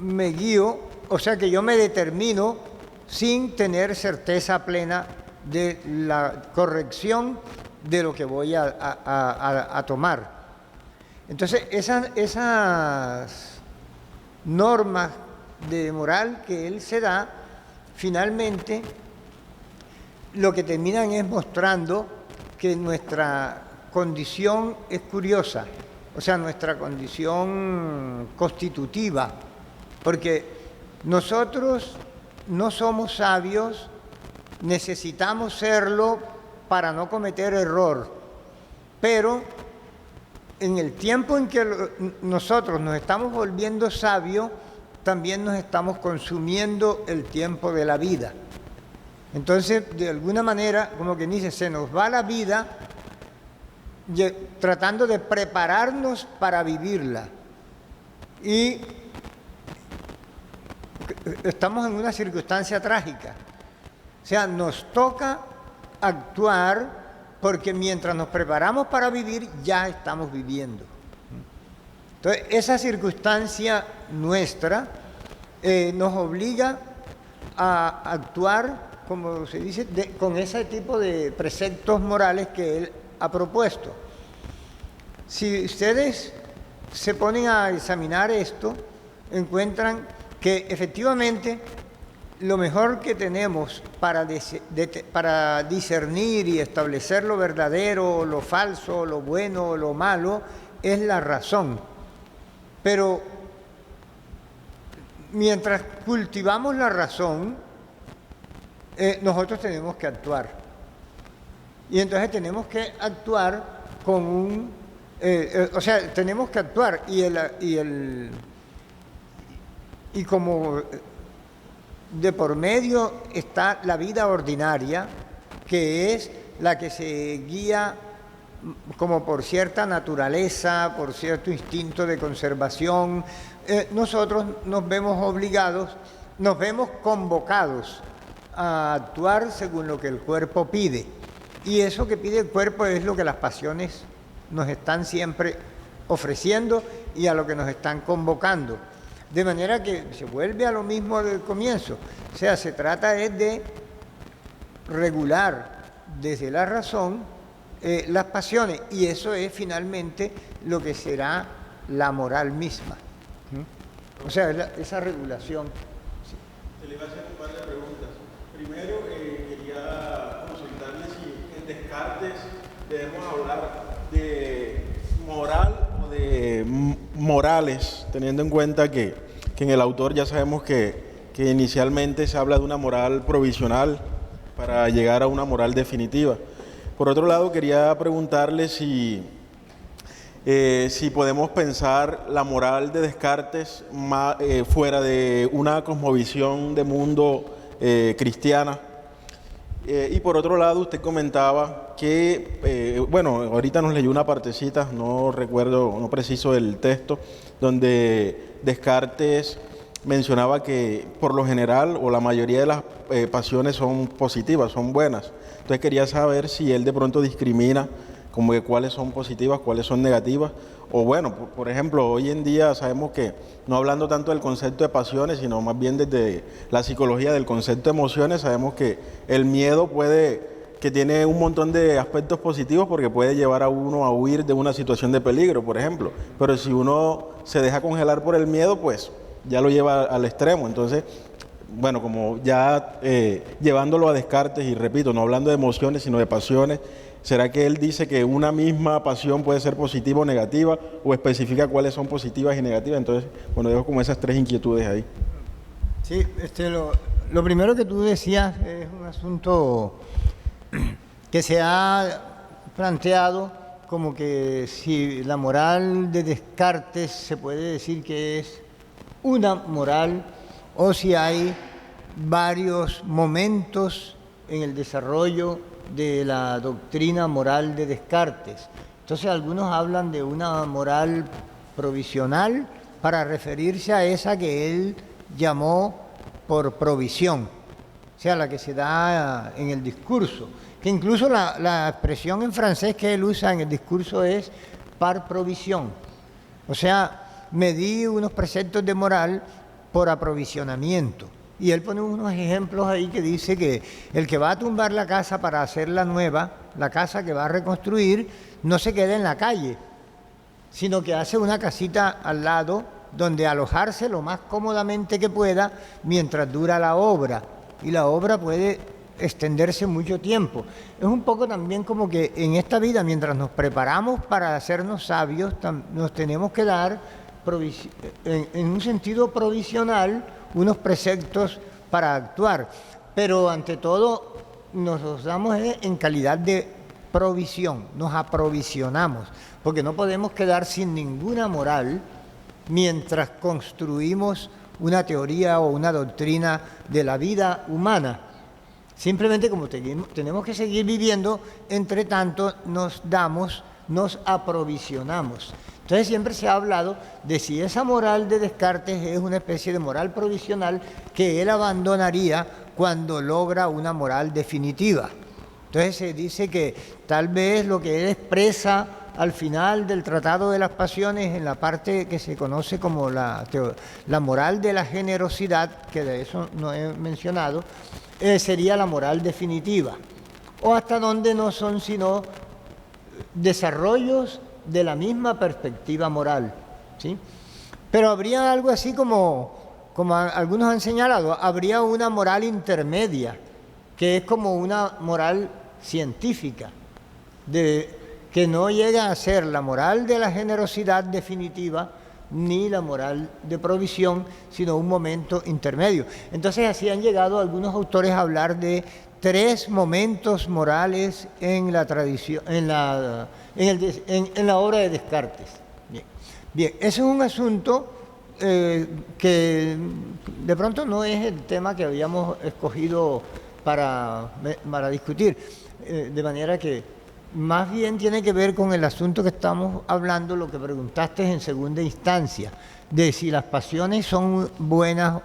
me guío, o sea que yo me determino sin tener certeza plena de la corrección de lo que voy a tomar. Entonces, esas normas de moral que él se da, finalmente lo que terminan es mostrando que nuestra condición es curiosa, o sea, nuestra condición constitutiva, porque nosotros no somos sabios, necesitamos serlo para no cometer error, pero en el tiempo en que nosotros nos estamos volviendo sabios, también nos estamos consumiendo el tiempo de la vida. Entonces, de alguna manera, como que dice, se nos va la vida tratando de prepararnos para vivirla. Y estamos en una circunstancia trágica. O sea, nos toca actuar porque mientras nos preparamos para vivir, ya estamos viviendo. Entonces, esa circunstancia nuestra nos obliga a actuar, como se dice, con ese tipo de preceptos morales que él ha propuesto. Si ustedes se ponen a examinar esto, encuentran que efectivamente lo mejor que tenemos para discernir y establecer lo verdadero, lo falso, lo bueno, lo malo, es la razón. Pero mientras cultivamos la razón, nosotros tenemos que actuar. Y entonces tenemos que actuar con tenemos que actuar y como de por medio está la vida ordinaria, que es la que se guía como por cierta naturaleza, por cierto instinto de conservación. Nosotros nos vemos obligados, nos vemos convocados a actuar según lo que el cuerpo pide. Y eso que pide el cuerpo es lo que las pasiones nos están siempre ofreciendo y a lo que nos están convocando. De manera que se vuelve a lo mismo del comienzo. O sea, se trata de regular desde la razón las pasiones, y eso es finalmente lo que será la moral misma. O sea, esa regulación. Sí. Se le va a hacer un par de preguntas. Primero, quería consultarle si en Descartes debemos hablar de moral o de morales, teniendo en cuenta que en el autor ya sabemos que inicialmente se habla de una moral provisional para llegar a una moral definitiva. Por otro lado, quería preguntarle si podemos pensar la moral de Descartes fuera de una cosmovisión de mundo cristiana. Y por otro lado, usted comentaba que, ahorita nos leyó una partecita, no recuerdo, no preciso el texto, donde Descartes mencionaba que por lo general o la mayoría de las pasiones son positivas, son buenas. Entonces quería saber si él de pronto discrimina como que cuáles son positivas, cuáles son negativas. O bueno, por ejemplo, hoy en día sabemos que, no hablando tanto del concepto de pasiones, sino más bien desde la psicología del concepto de emociones, sabemos que el miedo que tiene un montón de aspectos positivos porque puede llevar a uno a huir de una situación de peligro, por ejemplo. Pero si uno se deja congelar por el miedo, pues ya lo lleva al extremo. Entonces, bueno, como ya llevándolo a Descartes, y repito, no hablando de emociones, sino de pasiones, ¿será que él dice que una misma pasión puede ser positiva o negativa, o especifica cuáles son positivas y negativas? Entonces, bueno, dejo como esas tres inquietudes ahí. Sí, lo primero que tú decías es un asunto que se ha planteado como que si la moral de Descartes se puede decir que es una moral, o si hay varios momentos en el desarrollo de la doctrina moral de Descartes. Entonces algunos hablan de una moral provisional para referirse a esa que él llamó por provisión, o sea, la que se da en el discurso, que incluso la expresión en francés que él usa en el discurso es par provisión, o sea, medí unos preceptos de moral por aprovisionamiento. Y él pone unos ejemplos ahí que dice que el que va a tumbar la casa para hacerla nueva, la casa que va a reconstruir, no se queda en la calle, sino que hace una casita al lado donde alojarse lo más cómodamente que pueda mientras dura la obra. Y la obra puede extenderse mucho tiempo. Es un poco también como que en esta vida, mientras nos preparamos para hacernos sabios, nos tenemos que dar, en un sentido provisional, unos preceptos para actuar. Pero ante todo, nos los damos en calidad de provisión, nos aprovisionamos, porque no podemos quedar sin ninguna moral mientras construimos una teoría o una doctrina de la vida humana. Simplemente como tenemos que seguir viviendo, entre tanto nos aprovisionamos. Entonces siempre se ha hablado de si esa moral de Descartes es una especie de moral provisional que él abandonaría cuando logra una moral definitiva. Entonces se dice que tal vez lo que él expresa al final del Tratado de las Pasiones, en la parte que se conoce como la moral de la generosidad, que de eso no he mencionado, sería la moral definitiva, o hasta donde no son sino desarrollos de la misma perspectiva moral, ¿sí? Pero habría algo así como algunos han señalado, habría una moral intermedia, que es como una moral científica, que no llega a ser la moral de la generosidad definitiva, ni la moral de provisión, sino un momento intermedio. Entonces así han llegado algunos autores a hablar de 3 momentos morales en la tradición, en la obra de Descartes. Bien, ese es un asunto que de pronto no es el tema que habíamos escogido para discutir, de manera que más bien tiene que ver con el asunto que estamos hablando, lo que preguntaste en segunda instancia, de si las pasiones son buenas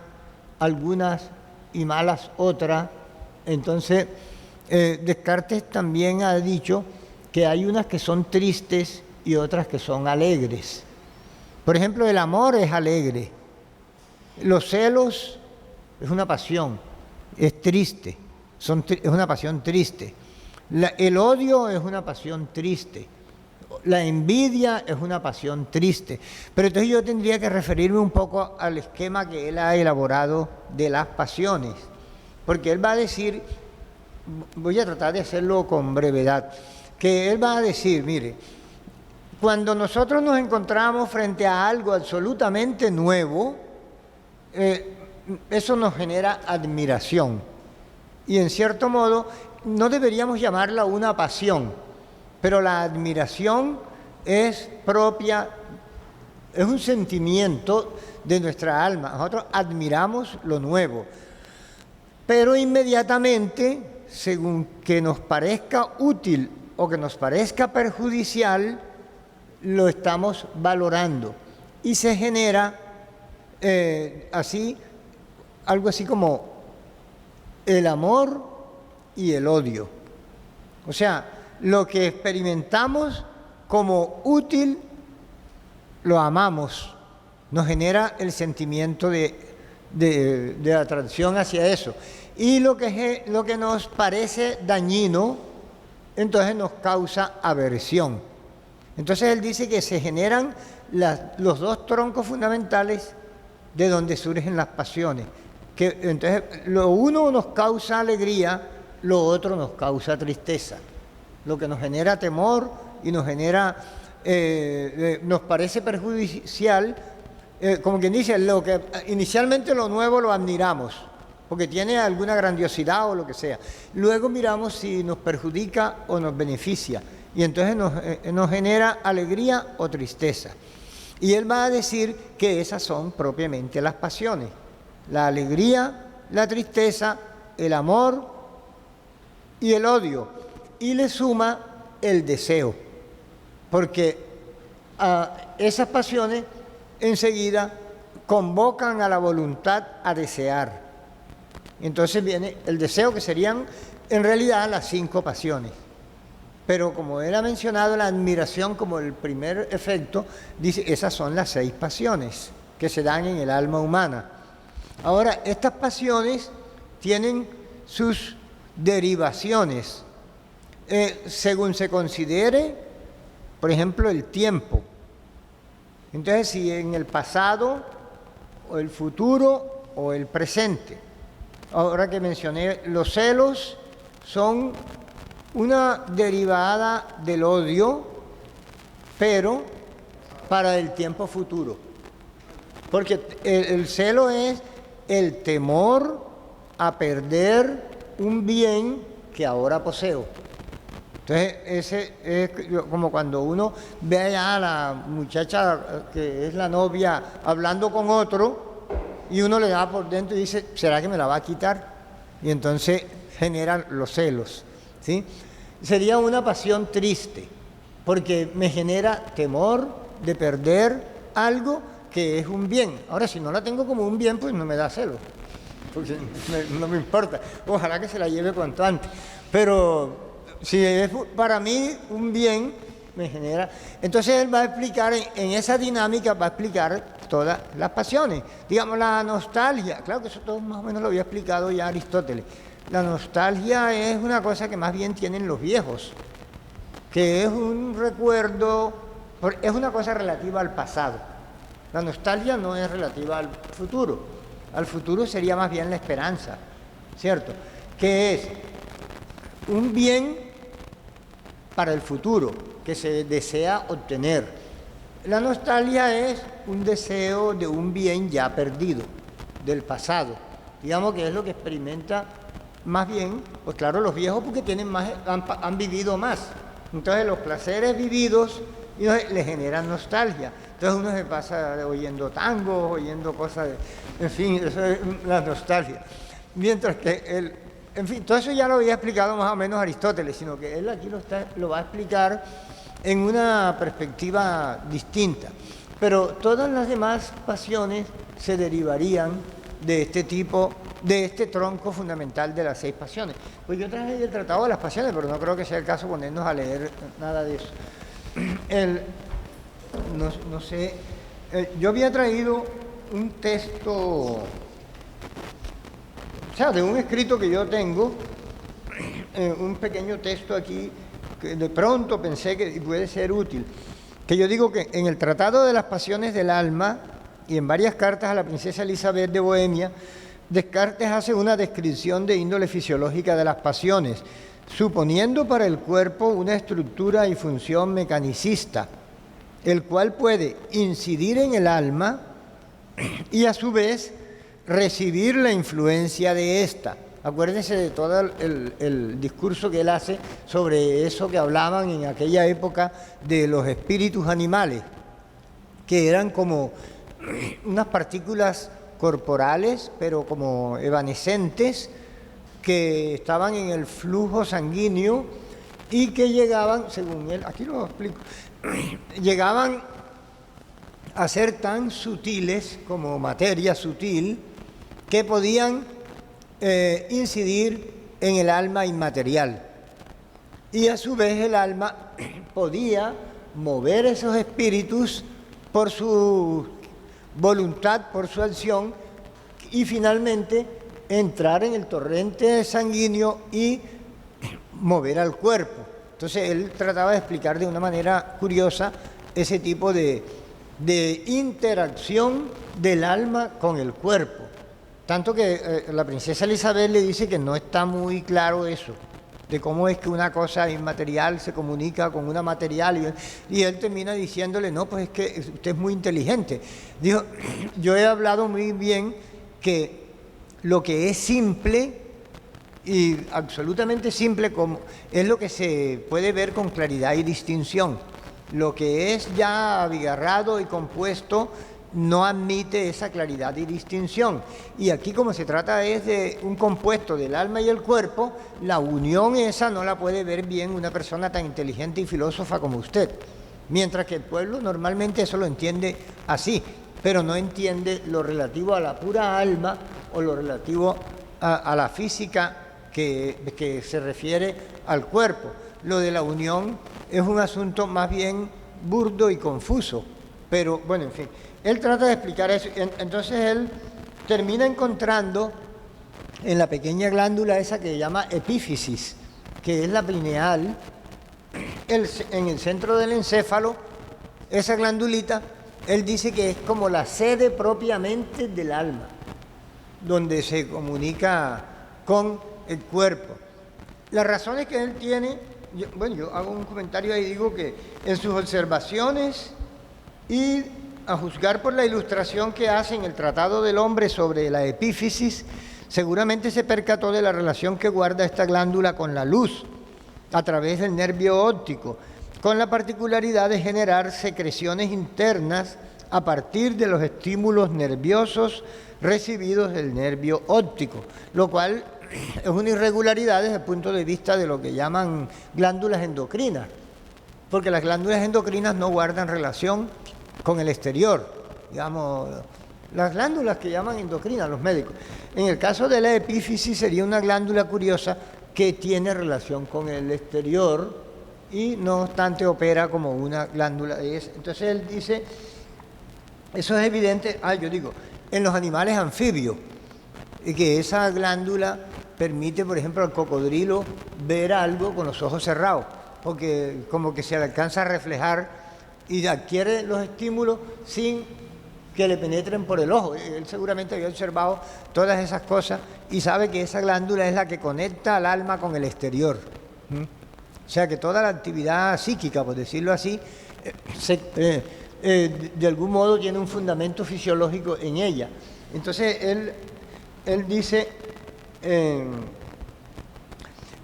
algunas y malas otras. Entonces, Descartes también ha dicho que hay unas que son tristes y otras que son alegres. Por ejemplo, el amor es alegre, los celos es una pasión, es triste, es una pasión triste. El odio es una pasión triste, la envidia es una pasión triste. Pero entonces yo tendría que referirme un poco al esquema que él ha elaborado de las pasiones, porque él va a decir, voy a tratar de hacerlo con brevedad, que él va a decir, mire, cuando nosotros nos encontramos frente a algo absolutamente nuevo, eso nos genera admiración. Y en cierto modo, no deberíamos llamarla una pasión, pero la admiración es propia, es un sentimiento de nuestra alma. Nosotros admiramos lo nuevo, pero inmediatamente, según que nos parezca útil o que nos parezca perjudicial, lo estamos valorando. Y se genera algo así como el amor y el odio. O sea, lo que experimentamos como útil, lo amamos, nos genera el sentimiento de atracción hacia eso. Y lo que nos parece dañino, entonces nos causa aversión. Entonces él dice que se generan los 2 troncos fundamentales de donde surgen las pasiones. Que entonces lo uno nos causa alegría, lo otro nos causa tristeza. Lo que nos genera temor y nos genera, nos parece perjudicial, como quien dice, lo que inicialmente lo nuevo lo admiramos, porque tiene alguna grandiosidad o lo que sea. Luego miramos si nos perjudica o nos beneficia, y entonces nos genera alegría o tristeza. Y él va a decir que esas son propiamente las pasiones: la alegría, la tristeza, el amor y el odio. Y le suma el deseo, porque esas pasiones enseguida convocan a la voluntad a desear. Entonces viene el deseo, que serían en realidad las 5 pasiones. Pero como él ha mencionado la admiración como el primer efecto, dice, esas son las 6 pasiones que se dan en el alma humana. Ahora, estas pasiones tienen sus derivaciones, según se considere, por ejemplo, el tiempo. Entonces, si en el pasado, o el futuro, o el presente. Ahora que mencioné, los celos son una derivada del odio, pero para el tiempo futuro. Porque el celo es el temor a perder un bien que ahora poseo. Entonces, ese es como cuando uno ve allá a la muchacha que es la novia hablando con otro y uno le da por dentro y dice, ¿será que me la va a quitar? Y entonces generan los celos, ¿sí? Sería una pasión triste, porque me genera temor de perder algo que es un bien. Ahora, si no la tengo como un bien, pues no me da celos, porque no me importa. Ojalá que se la lleve cuanto antes. Pero si es para mí un bien, me genera. Entonces él va a explicar, en esa dinámica va a explicar todas las pasiones. Digamos, la nostalgia, claro que eso todo más o menos lo había explicado ya Aristóteles. La nostalgia es una cosa que más bien tienen los viejos, que es un recuerdo, es una cosa relativa al pasado. La nostalgia no es relativa al futuro. Al futuro sería más bien la esperanza, ¿cierto? Que es un bien para el futuro, que se desea obtener. La nostalgia es un deseo de un bien ya perdido, del pasado. Digamos que es lo que experimenta más bien, pues claro, los viejos porque tienen más, han vivido más. Entonces los placeres vividos les generan nostalgia. Entonces uno se pasa oyendo tangos, oyendo cosas, en fin, eso es la nostalgia. Mientras que en fin, todo eso ya lo había explicado más o menos Aristóteles, sino que él aquí lo va a explicar en una perspectiva distinta. Pero todas las demás pasiones se derivarían de este tipo, de este tronco fundamental de las 6 pasiones. Pues yo traje el Tratado de las Pasiones, pero no creo que sea el caso ponernos a leer nada de eso. No sé, yo había traído un texto, o sea, de un escrito que yo tengo, un pequeño texto aquí, que de pronto pensé que puede ser útil, que yo digo que en el Tratado de las Pasiones del Alma y en varias cartas a la princesa Elizabeth de Bohemia, Descartes hace una descripción de índole fisiológica de las pasiones, suponiendo para el cuerpo una estructura y función mecanicista, el cual puede incidir en el alma y a su vez recibir la influencia de ésta. Acuérdense de todo el discurso que él hace sobre eso que hablaban en aquella época de los espíritus animales, que eran como unas partículas corporales, pero como evanescentes, que estaban en el flujo sanguíneo y que llegaban, según él, aquí lo explico, llegaban a ser tan sutiles como materia sutil que podían incidir en el alma inmaterial. Y a su vez el alma podía mover esos espíritus por su voluntad, por su acción, y finalmente entrar en el torrente sanguíneo y mover al cuerpo. Entonces él trataba de explicar de una manera curiosa ese tipo de interacción del alma con el cuerpo. Tanto que la princesa Elizabeth le dice que no está muy claro eso, de cómo es que una cosa inmaterial se comunica con una material, y él termina diciéndole, no, pues es que usted es muy inteligente. Dijo, yo he hablado muy bien que lo que es simple y absolutamente simple como es lo que se puede ver con claridad y distinción. Lo que es ya abigarrado y compuesto no admite esa claridad y distinción. Y aquí, como se trata es de un compuesto del alma y el cuerpo, la unión esa no la puede ver bien una persona tan inteligente y filósofa como usted. Mientras que el pueblo normalmente eso lo entiende así, pero no entiende lo relativo a la pura alma o lo relativo a la física que se refiere al cuerpo. Lo de la unión es un asunto más bien burdo y confuso, pero bueno, en fin. Él trata de explicar eso, entonces él termina encontrando en la pequeña glándula esa que se llama epífisis, que es la pineal, en el centro del encéfalo, esa glandulita Él dice que es como la sede propiamente del alma, donde se comunica con el cuerpo. Las razones que él tiene, yo hago un comentario ahí, digo que en sus observaciones y a juzgar por la ilustración que hace en el Tratado del Hombre sobre la epífisis, seguramente se percató de la relación que guarda esta glándula con la luz a través del nervio óptico, con la particularidad de generar secreciones internas a partir de los estímulos nerviosos recibidos del nervio óptico, lo cual es una irregularidad desde el punto de vista de lo que llaman glándulas endocrinas, porque las glándulas endocrinas no guardan relación con el exterior, digamos, las glándulas que llaman endocrinas los médicos. En el caso de la epífisis sería una glándula curiosa que tiene relación con el exterior y no obstante opera como una glándula. Entonces él dice, eso es evidente, yo digo, en los animales anfibios, y que esa glándula permite, por ejemplo, al cocodrilo ver algo con los ojos cerrados, porque como que se le alcanza a reflejar y adquiere los estímulos sin que le penetren por el ojo. Él seguramente había observado todas esas cosas y sabe que esa glándula es la que conecta al alma con el exterior. O sea que toda la actividad psíquica, por decirlo así, de algún modo tiene un fundamento fisiológico en ella. Entonces él dice,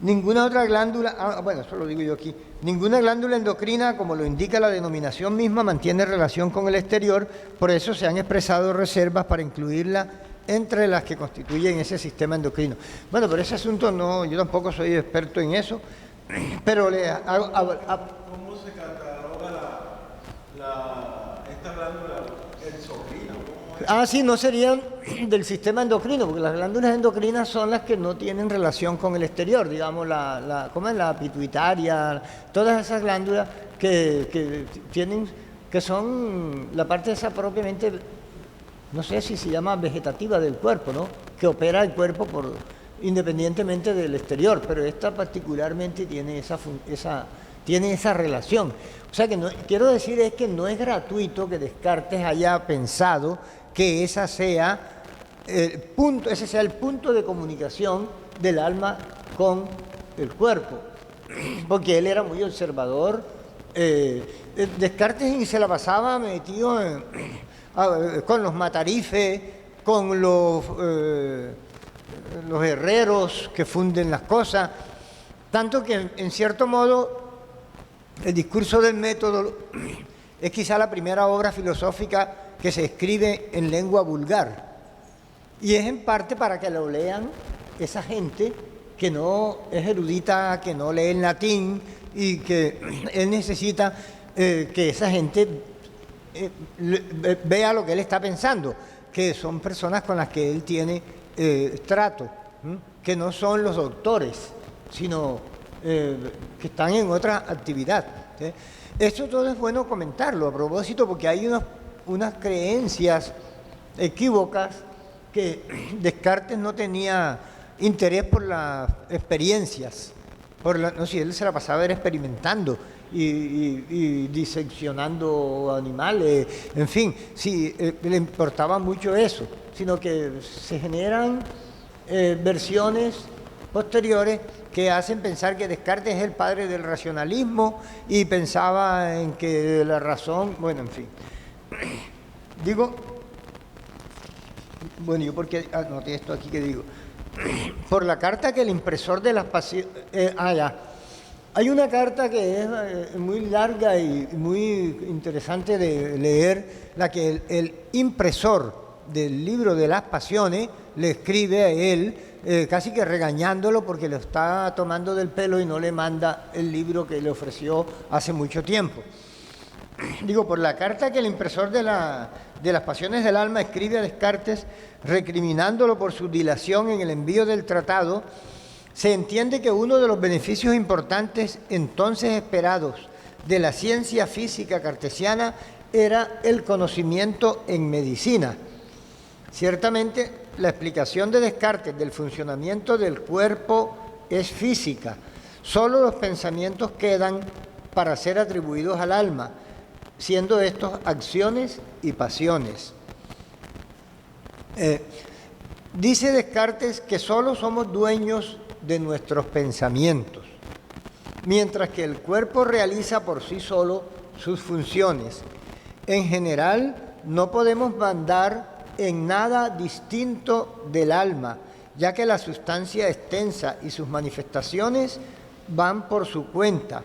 ninguna otra glándula, bueno, eso lo digo yo aquí, ninguna glándula endocrina, como lo indica la denominación misma, mantiene relación con el exterior, por eso se han expresado reservas para incluirla entre las que constituyen ese sistema endocrino. Bueno, pero ese asunto no, yo tampoco soy experto en eso, pero le hago... ¿Cómo se cataloga esta glándula endocrina? Sí, no serían del sistema endocrino, porque las glándulas endocrinas son las que no tienen relación con el exterior, digamos, ¿cómo es? La pituitaria, todas esas glándulas que tienen, que son la parte esa propiamente, no sé si se llama vegetativa del cuerpo, ¿no? Que opera el cuerpo independientemente del exterior, pero esta particularmente tiene esa relación. O sea que quiero decir es que no es gratuito que Descartes haya pensado que ese sea el punto de comunicación del alma con el cuerpo, porque él era muy observador. Descartes se la pasaba metido con los matarifes, con los herreros que funden las cosas, tanto que en cierto modo el discurso del método es quizá la primera obra filosófica que se escribe en lengua vulgar, y es en parte para que lo lean esa gente que no es erudita, que no lee el latín, y que él necesita que esa gente vea lo que él está pensando, que son personas con las que él tiene trato, que no son los doctores, sino que están en otra actividad. Esto todo es bueno comentarlo a propósito, porque hay unas creencias equívocas que Descartes no tenía interés por las experiencias, él se la pasaba experimentando y diseccionando animales, en fin, sí, le importaba mucho eso, sino que se generan versiones posteriores que hacen pensar que Descartes es el padre del racionalismo y pensaba en que la razón, bueno, en fin. Digo, bueno, yo porque anoté esto aquí que digo, por la carta que el impresor de las pasiones, hay una carta que es muy larga y muy interesante de leer, la que el impresor del libro de las pasiones le escribe a él, casi que regañándolo porque lo está tomando del pelo y no le manda el libro que le ofreció hace mucho tiempo. Digo, por la carta que el impresor de las pasiones del alma escribe a Descartes, recriminándolo por su dilación en el envío del tratado, se entiende que uno de los beneficios importantes entonces esperados de la ciencia física cartesiana era el conocimiento en medicina. Ciertamente, la explicación de Descartes del funcionamiento del cuerpo es física. Solo los pensamientos quedan para ser atribuidos al alma. siendo estos acciones y pasiones. Dice Descartes que solo somos dueños de nuestros pensamientos, mientras que el cuerpo realiza por sí solo sus funciones. En general, no podemos mandar en nada distinto del alma, ya que la sustancia extensa y sus manifestaciones van por su cuenta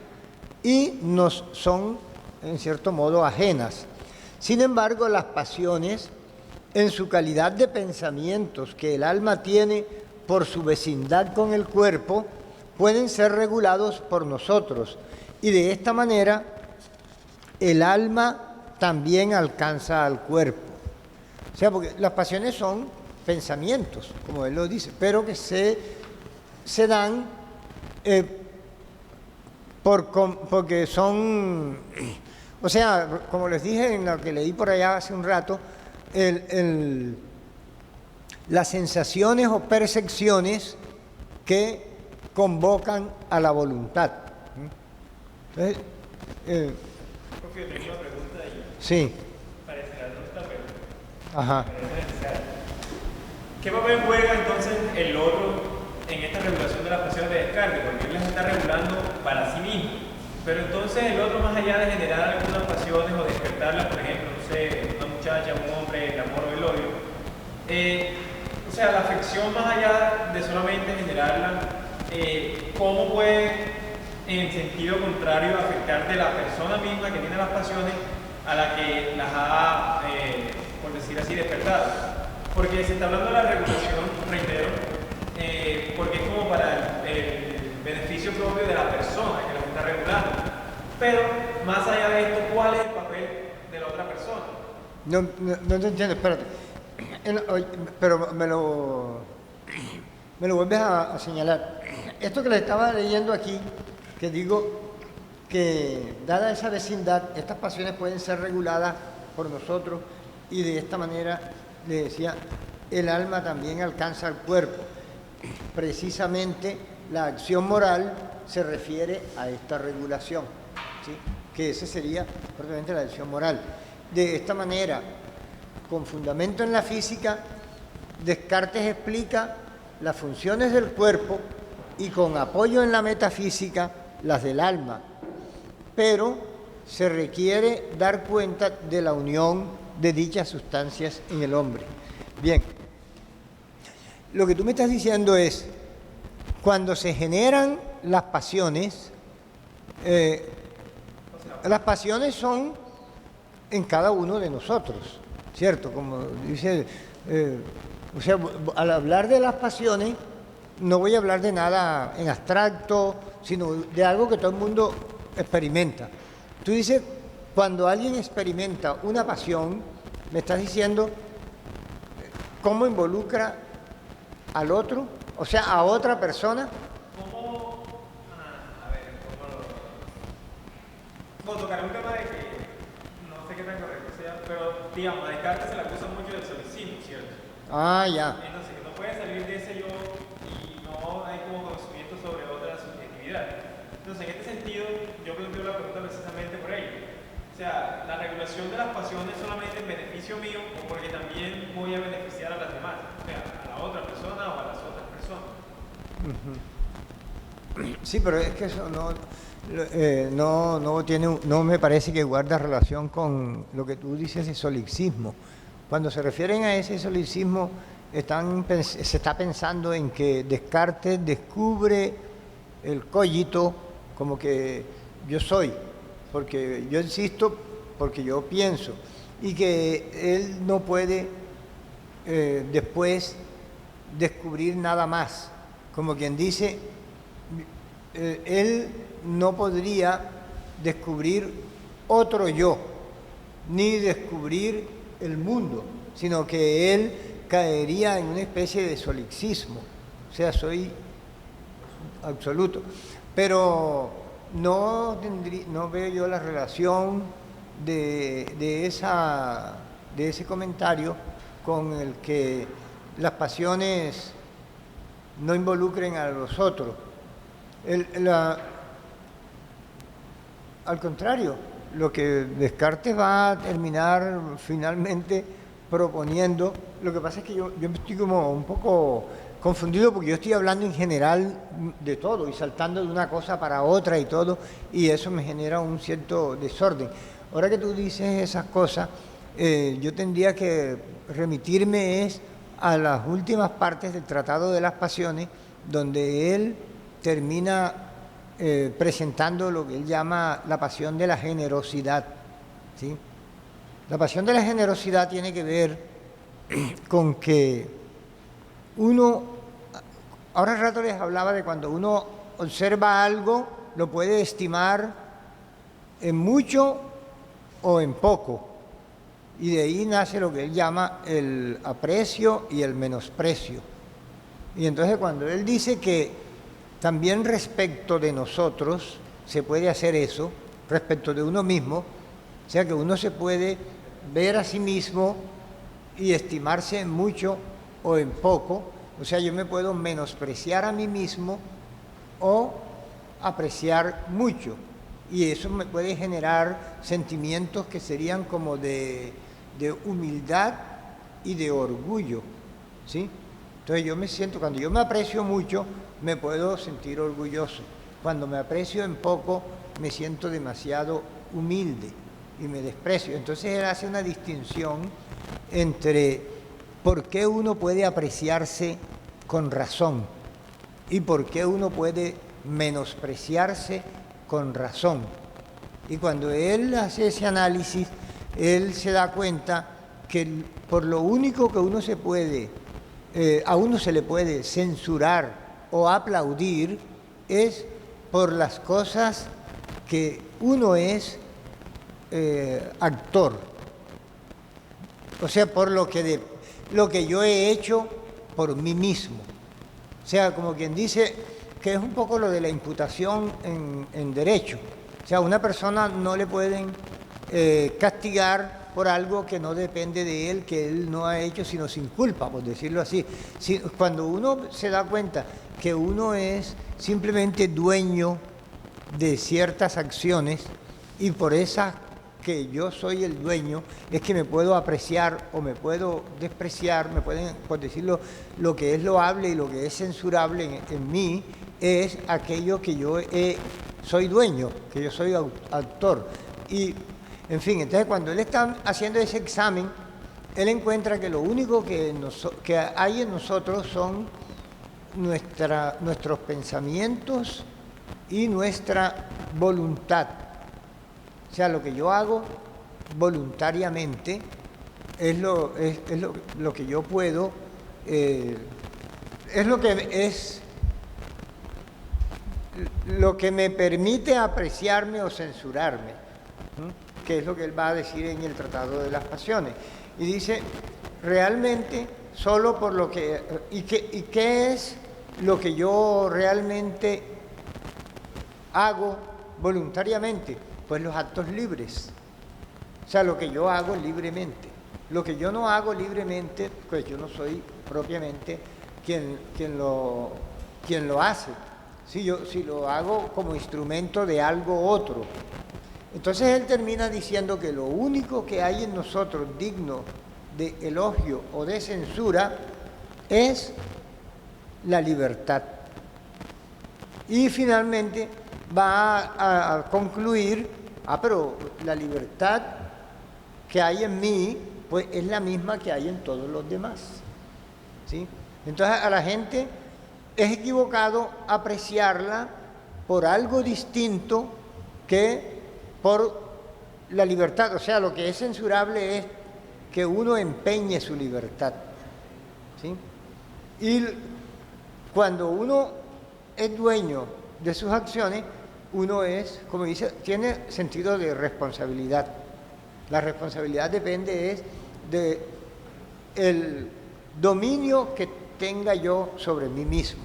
y nos son, en cierto modo, ajenas. Sin embargo, las pasiones, en su calidad de pensamientos que el alma tiene por su vecindad con el cuerpo, pueden ser regulados por nosotros, y de esta manera el alma también alcanza al cuerpo. O sea, porque las pasiones son pensamientos, como él lo dice, pero que se dan porque son, o sea, como les dije en lo que leí por allá hace un rato, las sensaciones o percepciones que convocan a la voluntad. Entonces, Profe, tengo una pregunta ahí. sí. Parecerá tonta, pero Ajá. es necesaria. ¿Qué papel juega entonces el otro en esta regulación de las pasiones de Descartes? Porque él las está regulando para sí mismo. Pero entonces el otro, más allá de generar algunas pasiones o despertarlas, por ejemplo, no sé, una muchacha, un hombre, el amor o el odio, o sea, la afección más allá de solamente generarla, ¿cómo puede, en sentido contrario, afectar de la persona misma que tiene las pasiones a la que las ha, por decir así, despertado? Porque se está hablando de la regulación, reitero, porque es como para el beneficio propio de la persona que las está regulando. Pero, más allá de esto, ¿cuál es el papel de la otra persona? No te entiendo, espérate. Pero me lo vuelves a señalar. Esto que le estaba leyendo aquí, que digo que dada esa vecindad, estas pasiones pueden ser reguladas por nosotros y de esta manera, le decía, el alma también alcanza al cuerpo. Precisamente la acción moral se refiere a esta regulación, ¿sí? Que esa sería propiamente la acción moral. De esta manera, con fundamento en la física, Descartes explica las funciones del cuerpo y con apoyo en la metafísica las del alma, pero se requiere dar cuenta de la unión de dichas sustancias en el hombre. Bien, lo que tú me estás diciendo es, cuando se generan las pasiones son en cada uno de nosotros, ¿cierto? Como dice, o sea, al hablar de las pasiones, no voy a hablar de nada en abstracto, sino de algo que todo el mundo experimenta. Tú dices, cuando alguien experimenta una pasión, me estás diciendo cómo involucra al otro, o sea, a otra persona. Bueno, tocaré un tema de que no sé qué tan correcto sea, pero digamos, a Descartes se le acusa mucho del solicismo, ¿cierto? Ah, ya. Entonces, que no puede salir de ese yo y no hay como conocimiento sobre otra subjetividad. Entonces, en este sentido, yo planteo la pregunta precisamente por ello. O sea, la regulación de las pasiones solamente en beneficio mío o porque también voy a beneficiar a las demás, o sea, a la otra persona o a las otras personas. Sí, pero es que eso no me parece que guarda relación con lo que tú dices de solipsismo. Cuando se refieren a ese solipsismo, se está pensando en que Descartes descubre el cogito como que yo soy, porque yo existo, porque yo pienso, y que él no puede después descubrir nada más. Como quien dice, él no podría descubrir otro yo, ni descubrir el mundo, sino que él caería en una especie de solipsismo, o sea, soy absoluto. Pero no veo yo la relación de ese comentario con el que las pasiones no involucren a los otros. Al contrario, lo que Descartes va a terminar finalmente proponiendo, lo que pasa es que yo me estoy como un poco confundido porque yo estoy hablando en general de todo y saltando de una cosa para otra y todo, y eso me genera un cierto desorden. Ahora que tú dices esas cosas, yo tendría que remitirme a las últimas partes del Tratado de las Pasiones, donde él termina presentando lo que él llama la pasión de la generosidad, ¿sí? La pasión de la generosidad tiene que ver con que uno, ahora al rato les hablaba de cuando uno observa algo, lo puede estimar en mucho o en poco, y de ahí nace lo que él llama el aprecio y el menosprecio. Y entonces cuando él dice que también respecto de nosotros se puede hacer eso, respecto de uno mismo, o sea que uno se puede ver a sí mismo y estimarse en mucho o en poco, o sea, yo me puedo menospreciar a mí mismo o apreciar mucho, y eso me puede generar sentimientos que serían como de humildad y de orgullo, ¿sí? Entonces yo me siento, cuando yo me aprecio mucho, me puedo sentir orgulloso. Cuando me aprecio en poco, me siento demasiado humilde y me desprecio. Entonces él hace una distinción entre por qué uno puede apreciarse con razón y por qué uno puede menospreciarse con razón. Y cuando él hace ese análisis, él se da cuenta que por lo único que uno se puede, a uno se le puede censurar o aplaudir es por las cosas que uno es actor, o sea, por lo que yo he hecho por mí mismo. O sea, como quien dice que es un poco lo de la imputación en derecho. O sea, a una persona no le pueden castigar por algo que no depende de él, que él no ha hecho, sino sin culpa, por decirlo así. Cuando uno se da cuenta que uno es simplemente dueño de ciertas acciones y por esas que yo soy el dueño, es que me puedo apreciar o me puedo despreciar, me pueden, por decirlo, lo que es loable y lo que es censurable en mí es aquello que yo soy dueño, que yo soy autor. Y, en fin, entonces cuando él está haciendo ese examen, él encuentra que lo único que hay en nosotros son nuestros pensamientos y nuestra voluntad. O sea, lo que yo hago voluntariamente es lo que yo puedo, es lo que me permite apreciarme o censurarme, que es lo que él va a decir en el Tratado de las Pasiones. Y dice, realmente, solo por lo que... ¿Y qué es lo que yo realmente hago voluntariamente? Pues los actos libres, o sea, lo que yo hago libremente. Lo que yo no hago libremente, pues yo no soy propiamente quien lo hace. Si lo hago como instrumento de algo otro. Entonces él termina diciendo que lo único que hay en nosotros digno de elogio o de censura es la libertad. Y finalmente va a concluir, pero la libertad que hay en mí, pues es la misma que hay en todos los demás, ¿sí? Entonces a la gente es equivocado apreciarla por algo distinto que por la libertad. O sea, lo que es censurable es que uno empeñe su libertad, ¿sí? Y cuando uno es dueño de sus acciones, uno es, como dice, tiene sentido de responsabilidad. La responsabilidad depende del dominio que tenga yo sobre mí mismo.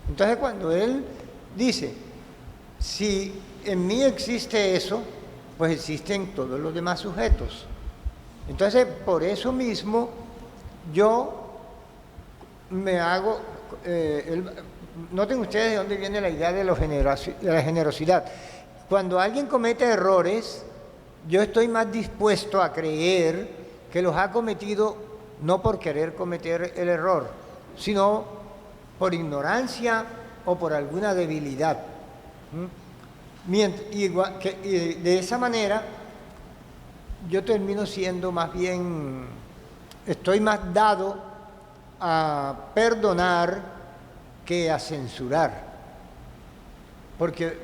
Entonces cuando él dice, si en mí existe eso, pues existen todos los demás sujetos. Entonces por eso mismo yo me hago... noten ustedes de dónde viene la idea de la generosidad. Cuando alguien comete errores, yo estoy más dispuesto a creer que los ha cometido no por querer cometer el error, sino por ignorancia o por alguna debilidad. Y de esa manera yo termino siendo más bien, estoy más dado a perdonar que a censurar, porque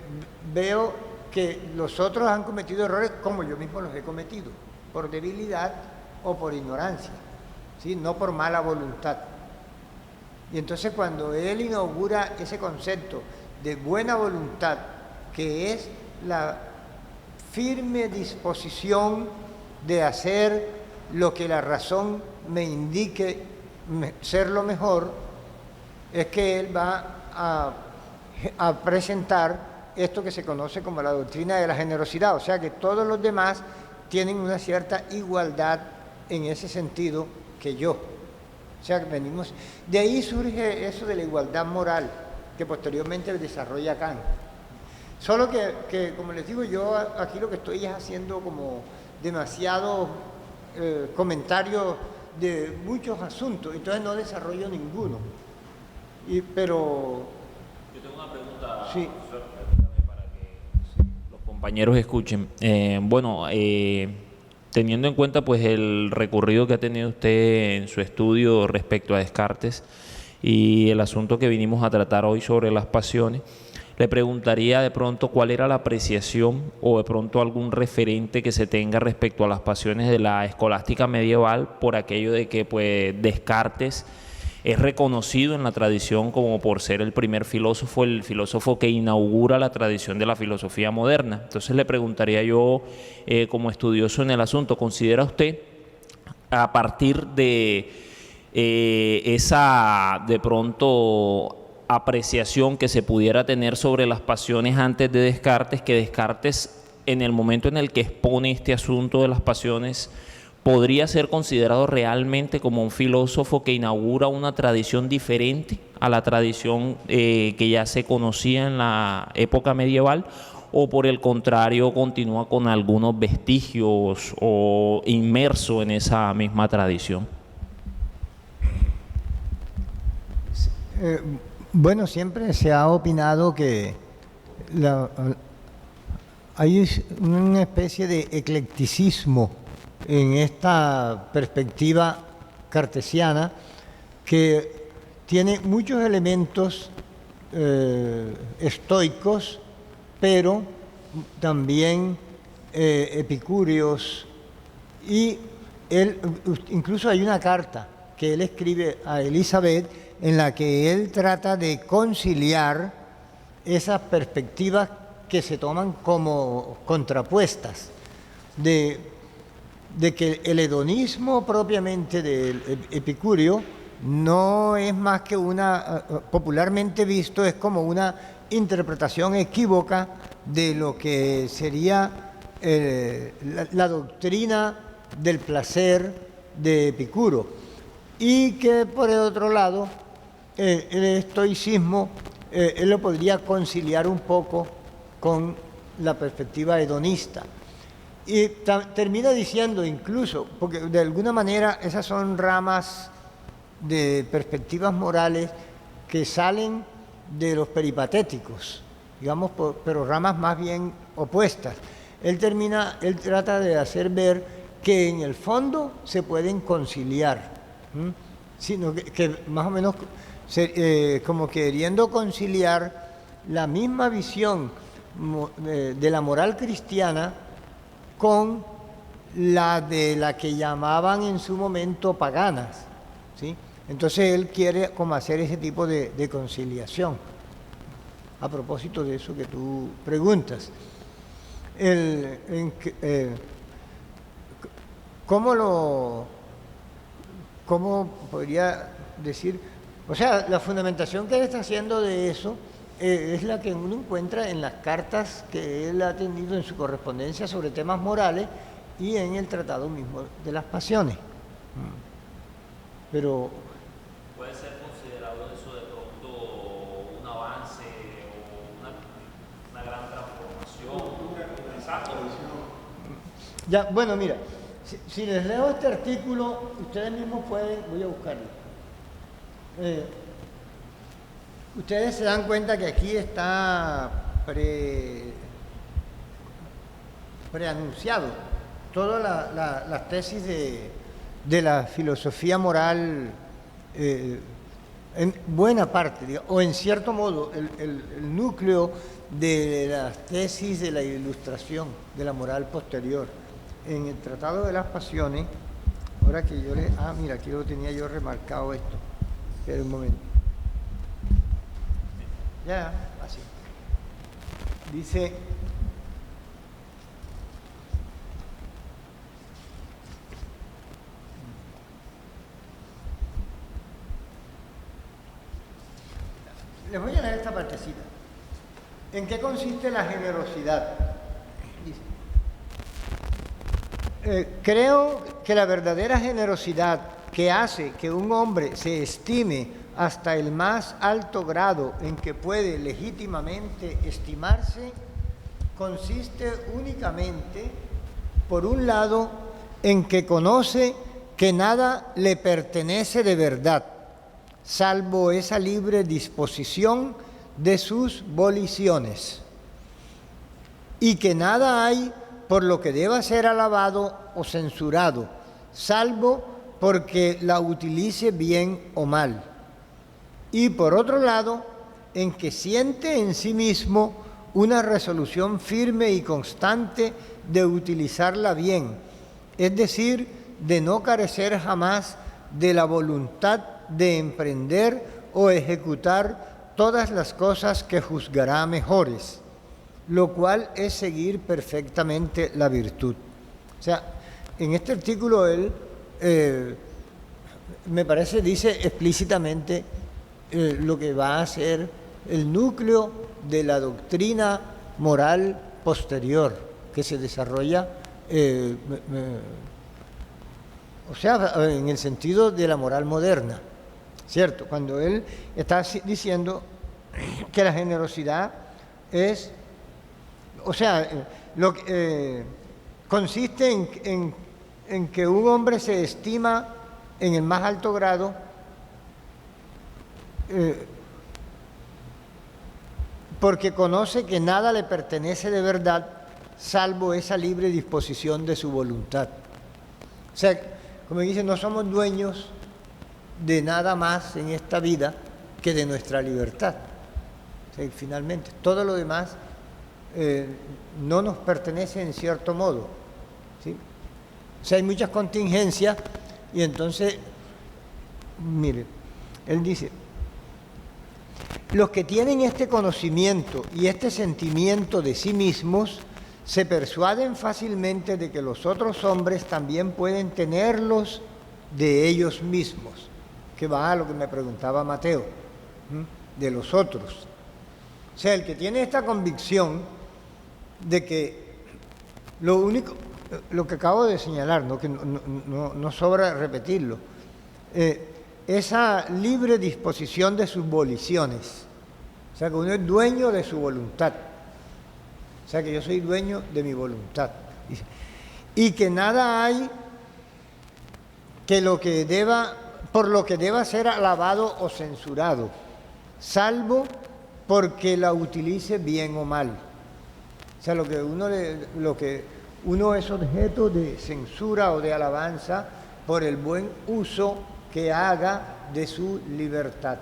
veo que los otros han cometido errores como yo mismo los he cometido, por debilidad o por ignorancia, ¿sí? No por mala voluntad. Y entonces cuando él inaugura ese concepto de buena voluntad, que es la firme disposición de hacer lo que la razón me indique ser lo mejor, es que él va a presentar esto que se conoce como la doctrina de la generosidad, o sea que todos los demás tienen una cierta igualdad en ese sentido que yo. O sea, venimos, de ahí surge eso de la igualdad moral, que posteriormente desarrolla Kant. Solo que, como les digo, yo aquí lo que estoy es haciendo como demasiados comentarios de muchos asuntos, entonces no desarrollo ninguno. Pero... Yo tengo una pregunta, sí. profesor, permítame para que los compañeros escuchen. Teniendo en cuenta pues el recorrido que ha tenido usted en su estudio respecto a Descartes y el asunto que vinimos a tratar hoy sobre las pasiones, le preguntaría de pronto cuál era la apreciación o de pronto algún referente que se tenga respecto a las pasiones de la escolástica medieval, por aquello de que pues Descartes es reconocido en la tradición como por ser el primer filósofo, el filósofo que inaugura la tradición de la filosofía moderna. Entonces le preguntaría yo, como estudioso en el asunto, ¿considera usted, a partir de esa de pronto apreciación que se pudiera tener sobre las pasiones antes de Descartes, que Descartes, en el momento en el que expone este asunto de las pasiones, podría ser considerado realmente como un filósofo que inaugura una tradición diferente a la tradición que ya se conocía en la época medieval, o por el contrario continúa con algunos vestigios o inmerso en esa misma tradición? Bueno, siempre se ha opinado que hay una especie de eclecticismo en esta perspectiva cartesiana que tiene muchos elementos estoicos, pero también epicúreos, y incluso hay una carta que él escribe a Elizabeth en la que él trata de conciliar esas perspectivas que se toman como contrapuestas, de que el hedonismo propiamente del Epicurio no es más que popularmente visto, es como una interpretación equívoca de lo que sería la doctrina del placer de Epicuro, y que por el otro lado el estoicismo él lo podría conciliar un poco con la perspectiva hedonista. Y termina diciendo incluso, porque de alguna manera esas son ramas de perspectivas morales que salen de los peripatéticos, digamos, pero ramas más bien opuestas. Él trata de hacer ver que en el fondo se pueden conciliar, sino que más o menos como queriendo conciliar la misma visión de la moral cristiana con la de la que llamaban en su momento paganas, ¿sí? Entonces él quiere como hacer ese tipo de conciliación. A propósito de eso que tú preguntas, ¿cómo podría decir? O sea, la fundamentación que él está haciendo de eso es la que uno encuentra en las cartas que él ha tenido en su correspondencia sobre temas morales y en el tratado mismo de las pasiones. Pero ¿puede ser considerado eso de pronto un avance o una gran transformación? Exacto. Ya, bueno, mira, si les leo este artículo, ustedes mismos pueden, voy a buscarlo. Ustedes se dan cuenta que aquí está preanunciado todas las tesis de la filosofía moral, en buena parte, o en cierto modo, el núcleo de las tesis de la Ilustración, de la moral posterior. En el Tratado de las Pasiones, ahora que yo le... Ah, mira, aquí lo tenía yo remarcado esto. Espera un momento. Ya, así. Dice... Les voy a leer esta partecita. ¿En qué consiste la generosidad? Dice, creo que la verdadera generosidad que hace que un hombre se estime hasta el más alto grado en que puede legítimamente estimarse, consiste únicamente, por un lado, en que conoce que nada le pertenece de verdad, salvo esa libre disposición de sus voliciones, y que nada hay por lo que deba ser alabado o censurado, salvo porque la utilice bien o mal. Y por otro lado, en que siente en sí mismo una resolución firme y constante de utilizarla bien, es decir, de no carecer jamás de la voluntad de emprender o ejecutar todas las cosas que juzgará mejores, lo cual es seguir perfectamente la virtud. O sea, en este artículo él, me parece, dice explícitamente lo que va a ser el núcleo de la doctrina moral posterior que se desarrolla, o sea, en el sentido de la moral moderna, ¿cierto? Cuando él está diciendo que la generosidad es, o sea, lo que consiste en que un hombre se estima en el más alto grado porque conoce que nada le pertenece de verdad salvo esa libre disposición de su voluntad. O sea, como dice, no somos dueños de nada más en esta vida que de nuestra libertad. O sea, finalmente, todo lo demás no nos pertenece en cierto modo, ¿sí? O sea, hay muchas contingencias y entonces, mire, él dice, los que tienen este conocimiento y este sentimiento de sí mismos se persuaden fácilmente de que los otros hombres también pueden tenerlos de ellos mismos, que va a lo que me preguntaba Mateo, de los otros. O sea, el que tiene esta convicción de que lo que acabo de señalar, ¿no? Que no sobra repetirlo, esa libre disposición de sus voliciones, o sea, que uno es dueño de su voluntad, o sea, que yo soy dueño de mi voluntad, y que nada hay por lo que deba ser alabado o censurado, salvo porque la utilice bien o mal. O sea, lo que uno es objeto de censura o de alabanza por el buen uso que haga de su libertad.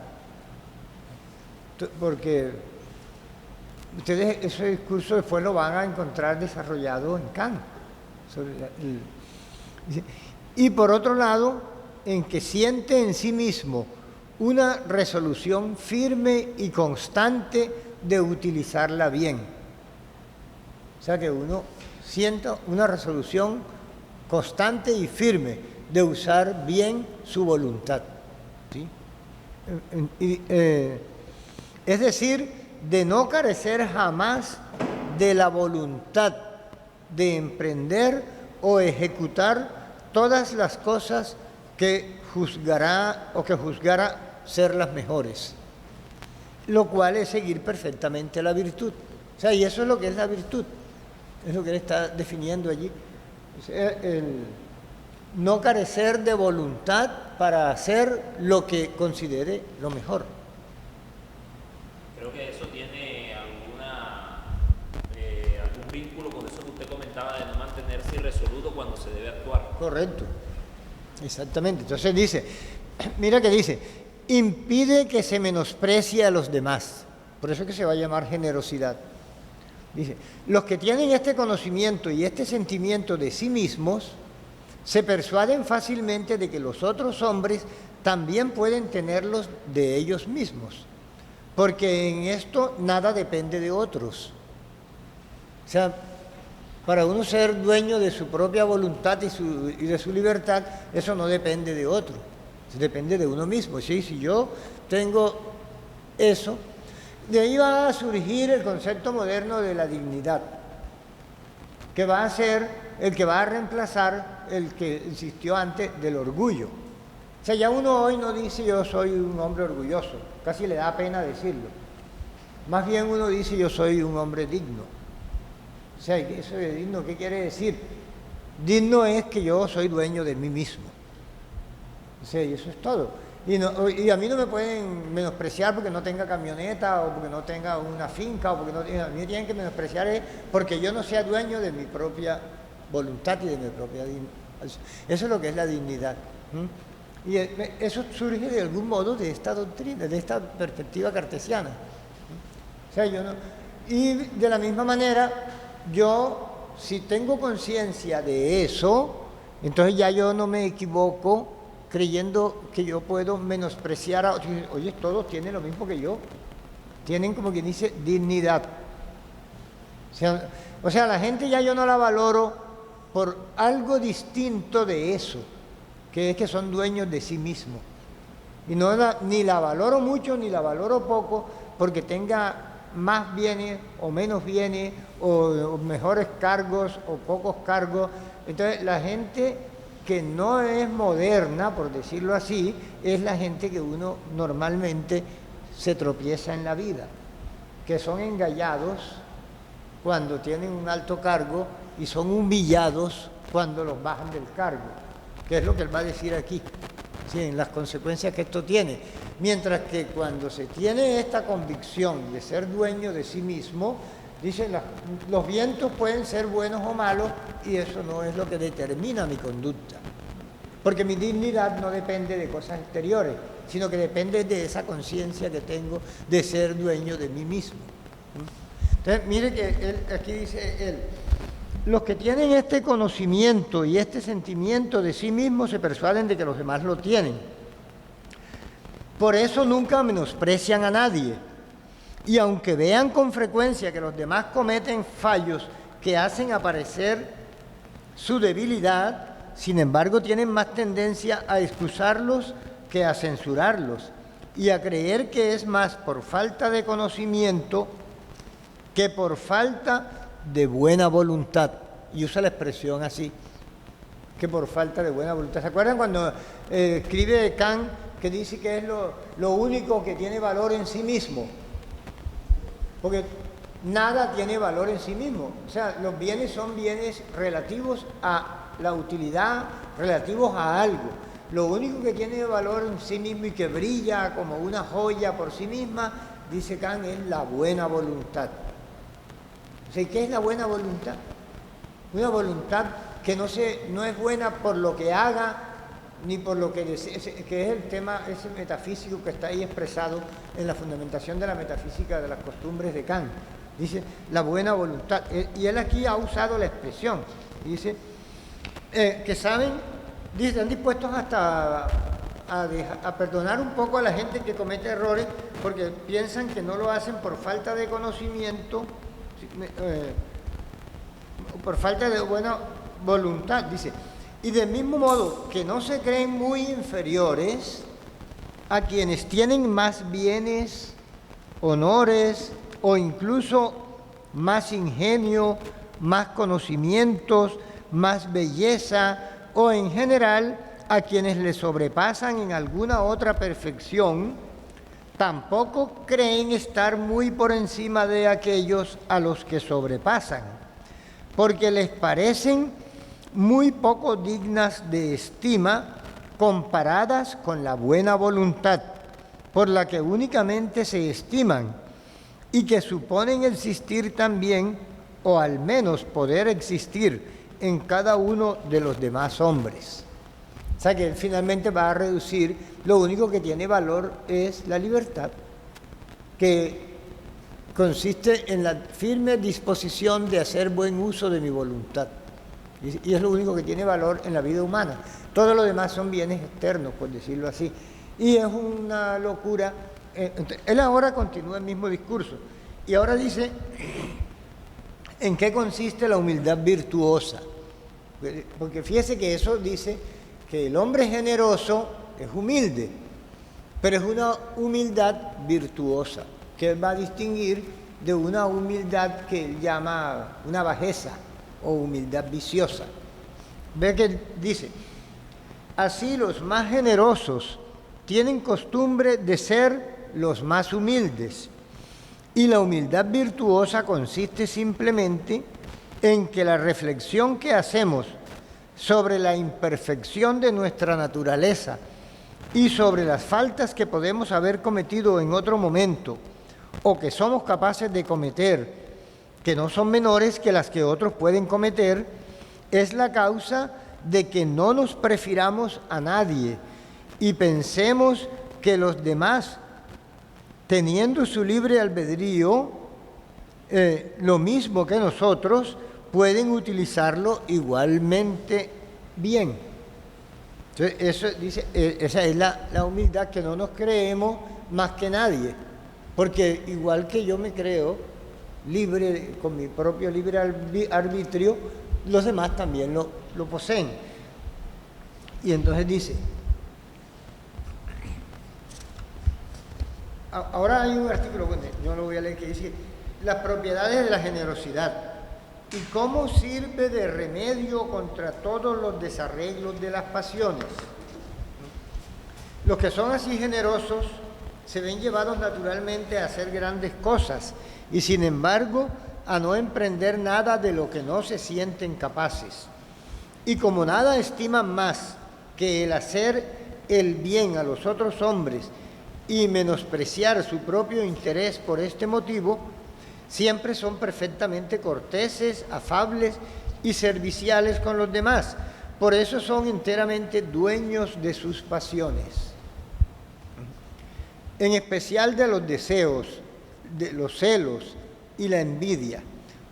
Porque ustedes ese discurso después lo van a encontrar desarrollado en Kant. Y por otro lado, en que siente en sí mismo una resolución firme y constante de utilizarla bien. O sea, que uno sienta una resolución constante y firme de usar bien su voluntad, ¿sí? Es decir, de no carecer jamás de la voluntad de emprender o ejecutar todas las cosas que juzgará o que juzgara ser las mejores, lo cual es seguir perfectamente la virtud. O sea, y eso es lo que es la virtud, es lo que él está definiendo allí. El no carecer de voluntad para hacer lo que considere lo mejor. Creo que eso tiene algún vínculo con eso que usted comentaba de no mantenerse irresoluto cuando se debe actuar. Correcto, exactamente. Entonces dice, mira que dice, impide que se menosprecie a los demás. Por eso es que se va a llamar generosidad. Dice, los que tienen este conocimiento y este sentimiento de sí mismos se persuaden fácilmente de que los otros hombres también pueden tenerlos de ellos mismos, porque en esto nada depende de otros. O sea, para uno ser dueño de su propia voluntad y de su libertad, eso no depende de otro, depende de uno mismo. ¿Sí? Si yo tengo eso, de ahí va a surgir el concepto moderno de la dignidad, que va a ser el que va a reemplazar el que existió antes del orgullo. O sea, ya uno hoy no dice yo soy un hombre orgulloso, casi le da pena decirlo. Más bien uno dice yo soy un hombre digno. O sea, eso de digno, ¿qué quiere decir? Digno es que yo soy dueño de mí mismo. O sea, y eso es todo. Y a mí no me pueden menospreciar porque no tenga camioneta o porque no tenga una finca o porque no, a mí tienen que menospreciar es porque yo no sea dueño de mi propia voluntad y de mi propia dignidad. Eso es lo que es la dignidad. Y eso surge de algún modo de esta doctrina, de esta perspectiva cartesiana. O sea, yo no, y de la misma manera, yo si tengo conciencia de eso, entonces ya yo no me equivoco creyendo que yo puedo menospreciar a otros. Oye, todos tienen lo mismo que yo. Tienen, como quien dice, dignidad. O sea, la gente ya yo no la valoro por algo distinto de eso, que es que son dueños de sí mismos. Y ni la valoro mucho ni la valoro poco porque tenga más bienes o menos bienes o mejores cargos o pocos cargos. Entonces, la gente que no es moderna, por decirlo así, es la gente que uno normalmente se tropieza en la vida, que son engallados cuando tienen un alto cargo y son humillados cuando los bajan del cargo, que es lo que él va a decir aquí, ¿sí? En las consecuencias que esto tiene. Mientras que cuando se tiene esta convicción de ser dueño de sí mismo, dice, los vientos pueden ser buenos o malos y eso no es lo que determina mi conducta. Porque mi dignidad no depende de cosas exteriores, sino que depende de esa conciencia que tengo de ser dueño de mí mismo. Entonces, mire que aquí dice él, los que tienen este conocimiento y este sentimiento de sí mismos se persuaden de que los demás lo tienen. Por eso nunca menosprecian a nadie. Y aunque vean con frecuencia que los demás cometen fallos que hacen aparecer su debilidad, sin embargo tienen más tendencia a excusarlos que a censurarlos y a creer que es más por falta de conocimiento que por falta de buena voluntad. Y usa la expresión así, que por falta de buena voluntad. ¿Se acuerdan cuando escribe Kant que dice que es lo único que tiene valor en sí mismo? Porque nada tiene valor en sí mismo. O sea, los bienes son bienes relativos a la utilidad, relativos a algo. Lo único que tiene valor en sí mismo y que brilla como una joya por sí misma, dice Kant, es la buena voluntad. O sea, ¿qué es la buena voluntad? Una voluntad que no es buena por lo que haga, ni por lo que desee, que es el tema ese metafísico que está ahí expresado en la fundamentación de la metafísica de las costumbres de Kant. Dice, la buena voluntad. Y él aquí ha usado la expresión. Dice, que saben, dice, están dispuestos hasta a perdonar un poco a la gente que comete errores porque piensan que no lo hacen por falta de conocimiento, por falta de buena voluntad, dice. Y del mismo modo que no se creen muy inferiores a quienes tienen más bienes, honores o incluso más ingenio, más conocimientos, más belleza o en general a quienes les sobrepasan en alguna otra perfección, tampoco creen estar muy por encima de aquellos a los que sobrepasan, porque les parecen muy poco dignas de estima comparadas con la buena voluntad, por la que únicamente se estiman y que suponen existir también, o al menos poder existir, en cada uno de los demás hombres. O sea que él finalmente va a reducir, lo único que tiene valor es la libertad, que consiste en la firme disposición de hacer buen uso de mi voluntad. Y es lo único que tiene valor en la vida humana. Todo lo demás son bienes externos, por decirlo así. Y es una locura. Él ahora continúa el mismo discurso. Y ahora dice, ¿en qué consiste la humildad virtuosa? Porque fíjese que eso dice que el hombre generoso es humilde, pero es una humildad virtuosa, que él va a distinguir de una humildad que él llama una bajeza o humildad viciosa. Ve que dice, así los más generosos tienen costumbre de ser los más humildes, y la humildad virtuosa consiste simplemente en que la reflexión que hacemos sobre la imperfección de nuestra naturaleza y sobre las faltas que podemos haber cometido en otro momento o que somos capaces de cometer, que no son menores que las que otros pueden cometer, es la causa de que no nos prefiramos a nadie y pensemos que los demás, teniendo su libre albedrío, lo mismo que nosotros, pueden utilizarlo igualmente bien. Entonces, eso dice, esa es la humildad, que no nos creemos más que nadie, porque igual que yo me creo libre, con mi propio libre arbitrio, los demás también lo poseen. Y entonces dice, ahora hay un artículo, bueno, yo lo voy a leer, que dice, las propiedades de la generosidad y cómo sirve de remedio contra todos los desarreglos de las pasiones. Los que son así generosos se ven llevados naturalmente a hacer grandes cosas y sin embargo a no emprender nada de lo que no se sienten capaces. Y como nada estiman más que el hacer el bien a los otros hombres y menospreciar su propio interés por este motivo, siempre son perfectamente corteses, afables y serviciales con los demás. Por eso son enteramente dueños de sus pasiones, en especial de los deseos, de los celos y la envidia,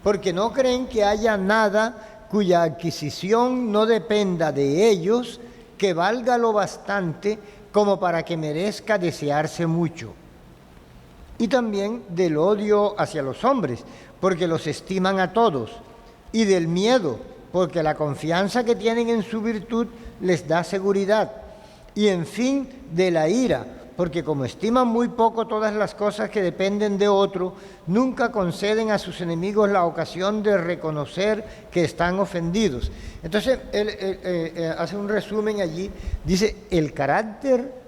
porque no creen que haya nada cuya adquisición no dependa de ellos que valga lo bastante como para que merezca desearse mucho. Y también del odio hacia los hombres, porque los estiman a todos, y del miedo, porque la confianza que tienen en su virtud les da seguridad, y en fin, de la ira, porque como estiman muy poco todas las cosas que dependen de otro, nunca conceden a sus enemigos la ocasión de reconocer que están ofendidos. Entonces, él hace un resumen allí, dice, el carácter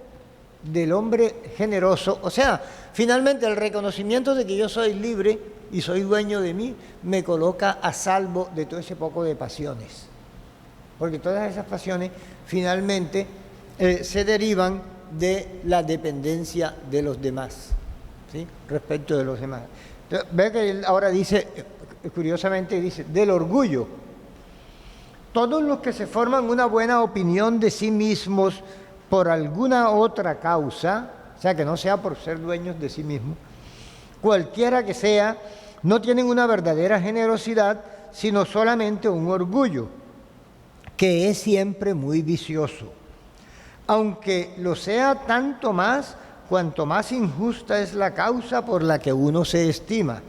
del hombre generoso, o sea, finalmente el reconocimiento de que yo soy libre y soy dueño de mí, me coloca a salvo de todo ese poco de pasiones, porque todas esas pasiones finalmente se derivan de la dependencia de los demás, ¿sí? Respecto de los demás. Entonces, ve que él ahora dice, curiosamente dice, del orgullo. Todos los que se forman una buena opinión de sí mismos por alguna otra causa, o sea, que no sea por ser dueños de sí mismos, cualquiera que sea, no tienen una verdadera generosidad, sino solamente un orgullo, que es siempre muy vicioso, aunque lo sea tanto más cuanto más injusta es la causa por la que uno se estima.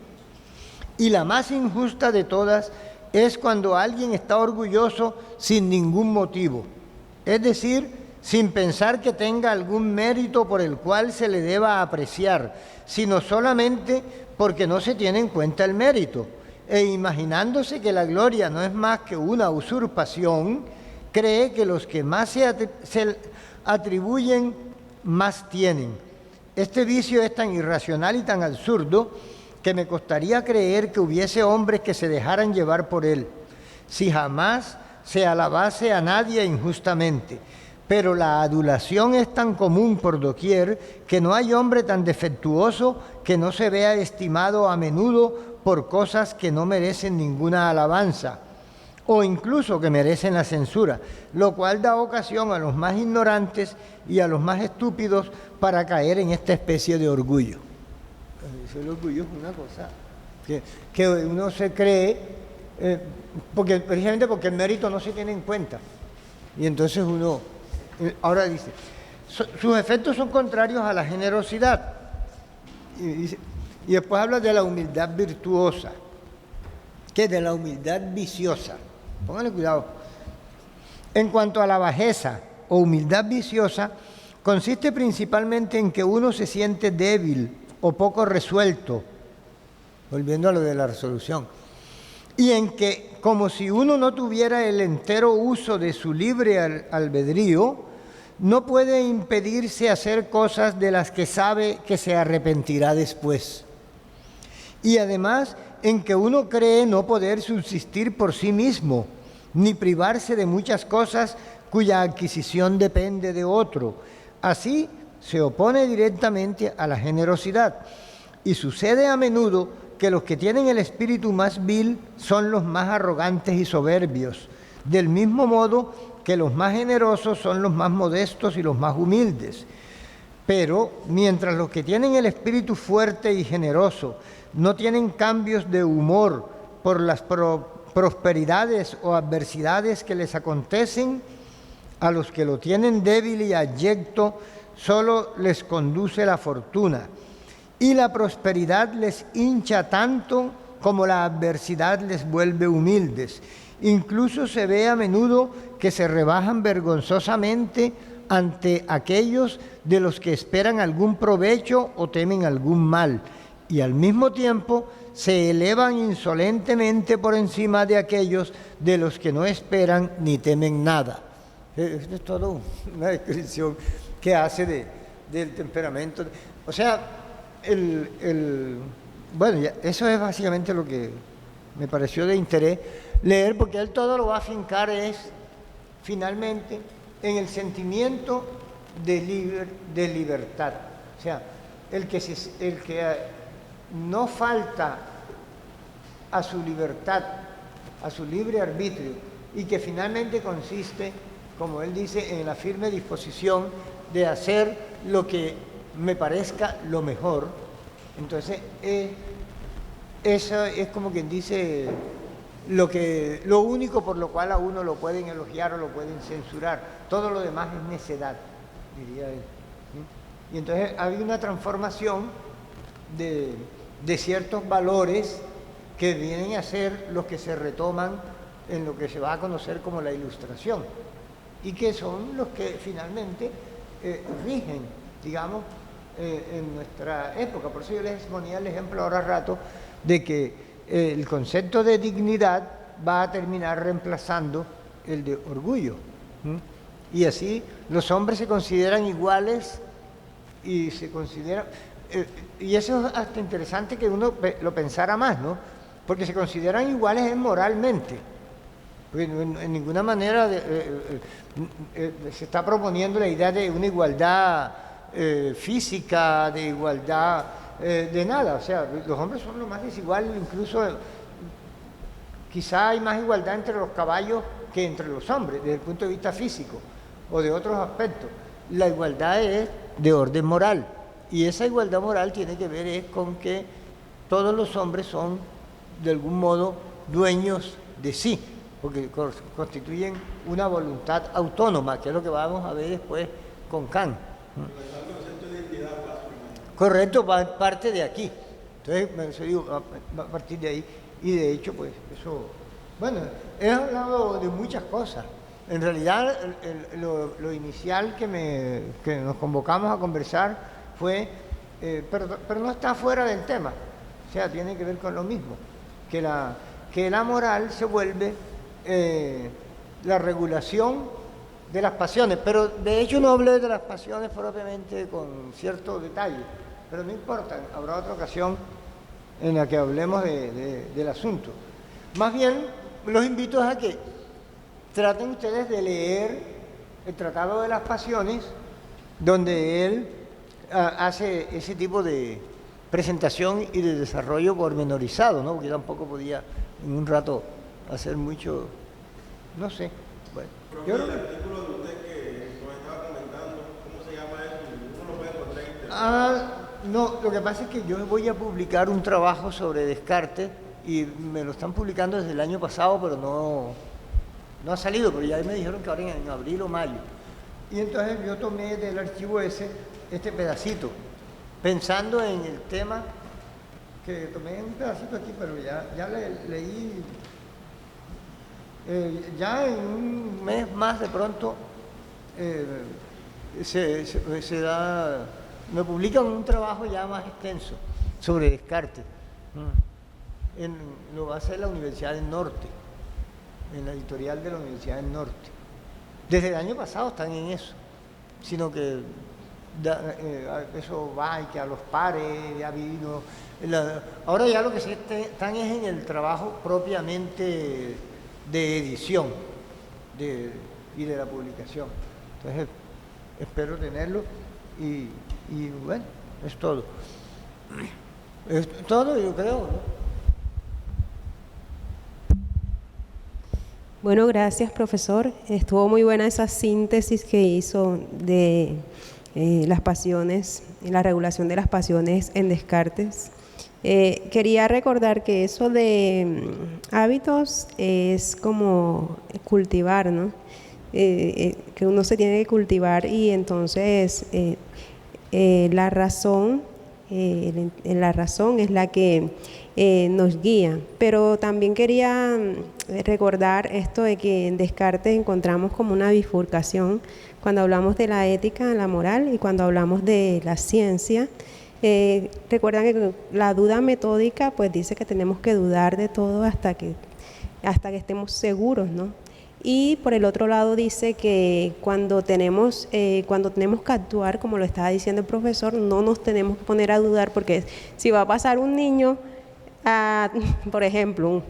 Y la más injusta de todas es cuando alguien está orgulloso sin ningún motivo, es decir, sin pensar que tenga algún mérito por el cual se le deba apreciar, sino solamente porque no se tiene en cuenta el mérito, e imaginándose que la gloria no es más que una usurpación, cree que los que más se atribuyen más tienen. Este vicio es tan irracional y tan absurdo que me costaría creer que hubiese hombres que se dejaran llevar por él, si jamás se alabase a nadie injustamente. Pero la adulación es tan común por doquier que no hay hombre tan defectuoso que no se vea estimado a menudo por cosas que no merecen ninguna alabanza, o incluso que merecen la censura, lo cual da ocasión a los más ignorantes y a los más estúpidos para caer en esta especie de orgullo. El orgullo es una cosa que uno se cree, precisamente porque el mérito no se tiene en cuenta. Y entonces uno, ahora dice, sus efectos son contrarios a la generosidad. Y después habla de la humildad virtuosa, que es de la humildad viciosa. Pónganle cuidado. En cuanto a la bajeza o humildad viciosa, consiste principalmente en que uno se siente débil o poco resuelto, volviendo a lo de la resolución, y en que, como si uno no tuviera el entero uso de su libre albedrío, no puede impedirse hacer cosas de las que sabe que se arrepentirá después. Y además, en que uno cree no poder subsistir por sí mismo, ni privarse de muchas cosas cuya adquisición depende de otro. Así se opone directamente a la generosidad. Y sucede a menudo que los que tienen el espíritu más vil son los más arrogantes y soberbios, del mismo modo que los más generosos son los más modestos y los más humildes. Pero mientras los que tienen el espíritu fuerte y generoso no tienen cambios de humor por las prosperidades o adversidades que les acontecen, a los que lo tienen débil y abyecto solo les conduce la fortuna, y la prosperidad les hincha tanto como la adversidad les vuelve humildes. Incluso se ve a menudo que se rebajan vergonzosamente ante aquellos de los que esperan algún provecho o temen algún mal, y al mismo tiempo se elevan insolentemente por encima de aquellos de los que no esperan ni temen nada. Esto es todo una descripción que hace del temperamento. O sea, bueno, eso es básicamente lo que me pareció de interés leer, porque él todo lo va a afincar finalmente en el sentimiento de libertad. O sea, el que no falta a su libertad, a su libre arbitrio, y que finalmente consiste, como él dice, en la firme disposición de hacer lo que me parezca lo mejor. Entonces, eso es como quien dice lo único por lo cual a uno lo pueden elogiar o lo pueden censurar. Todo lo demás es necedad, diría él. ¿Sí? Y entonces hay una transformación de ciertos valores que vienen a ser los que se retoman en lo que se va a conocer como la Ilustración, y que son los que finalmente rigen, digamos, en nuestra época. Por eso yo les ponía el ejemplo ahora rato de que el concepto de dignidad va a terminar reemplazando el de orgullo. Y así los hombres se consideran iguales y se consideran... y eso es hasta interesante que uno lo pensara más, ¿no? Porque se consideran iguales moralmente. Porque en ninguna manera se está proponiendo la idea de una igualdad física, de igualdad de nada. O sea, los hombres son lo más desigual, incluso quizá hay más igualdad entre los caballos que entre los hombres, desde el punto de vista físico o de otros aspectos. La igualdad es de orden moral, y esa igualdad moral tiene que ver con que todos los hombres son de algún modo dueños de sí, porque constituyen una voluntad autónoma, que es lo que vamos a ver después con Kant. Correcto, parte de aquí. Entonces, digo, a partir de ahí, y de hecho, pues, eso, bueno, he hablado de muchas cosas. En realidad, lo inicial que nos convocamos a conversar fue, pero no está fuera del tema, o sea, tiene que ver con lo mismo, que la moral se vuelve la regulación de las pasiones, pero de hecho no hablé de las pasiones propiamente con cierto detalle, pero no importa, habrá otra ocasión en la que hablemos del asunto. Más bien, los invito a que traten ustedes de leer el Tratado de las Pasiones, donde él hace ese tipo de presentación y de desarrollo pormenorizado, ¿no? Porque tampoco podía en un rato hacer mucho, no sé. Bueno, el artículo de usted que nos estaba comentando, ¿cómo se llama eso? ¿Uno lo puede encontrar en internet? No, lo que pasa es que yo voy a publicar un trabajo sobre Descartes y me lo están publicando desde el año pasado, pero no ha salido, pero ya me dijeron que ahora en abril o mayo. Y entonces yo tomé del archivo este pedacito, pensando en el tema, que tomé un pedacito aquí, pero ya leí, ya en un mes más de pronto me publican un trabajo ya más extenso sobre Descartes. Lo va a hacer la Universidad del Norte, en la editorial de la Universidad del Norte. Desde el año pasado están en eso, sino que eso va y que a los pares ya vino. Ahora ya lo que están es en el trabajo propiamente de edición y de la publicación. Entonces espero tenerlo y bueno, es todo. Es todo, yo creo, ¿no? Bueno, gracias, profesor. Estuvo muy buena esa síntesis que hizo de las pasiones, la regulación de las pasiones en Descartes. Quería recordar que eso de hábitos es como cultivar, ¿no? Que uno se tiene que cultivar y entonces la razón es la que nos guía. Pero también quería recordar esto de que en Descartes encontramos como una bifurcación cuando hablamos de la ética, la moral y cuando hablamos de la ciencia. Recuerdan que la duda metódica pues dice que tenemos que dudar de todo hasta que estemos seguros, ¿no? Y por el otro lado dice que cuando tenemos que actuar, como lo estaba diciendo el profesor, no nos tenemos que poner a dudar, porque si va a pasar un niño, por ejemplo,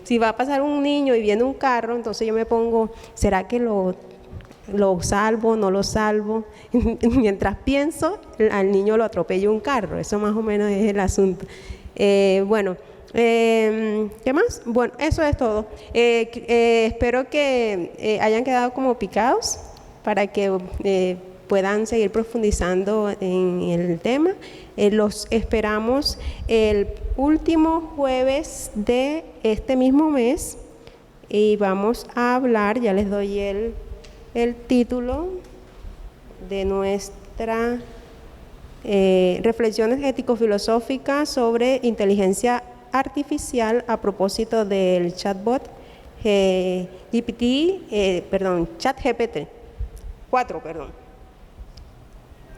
si va a pasar un niño y viene un carro, entonces yo me pongo, ¿será que lo salvo, no lo salvo? Mientras pienso, al niño lo atropella un carro. Eso más o menos es el asunto. Bueno, ¿qué más? Bueno, eso es todo. Espero que hayan quedado como picados para que puedan seguir profundizando en el tema. Los esperamos el último jueves de este mismo mes y vamos a hablar, ya les doy el título de nuestra reflexiones ético-filosóficas sobre inteligencia artificial a propósito del chatbot ChatGPT 4,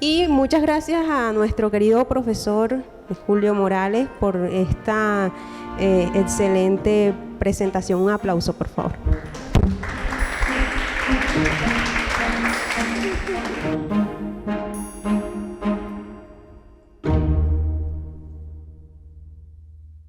Y muchas gracias a nuestro querido profesor Julio Morales por esta excelente presentación. Un aplauso, por favor.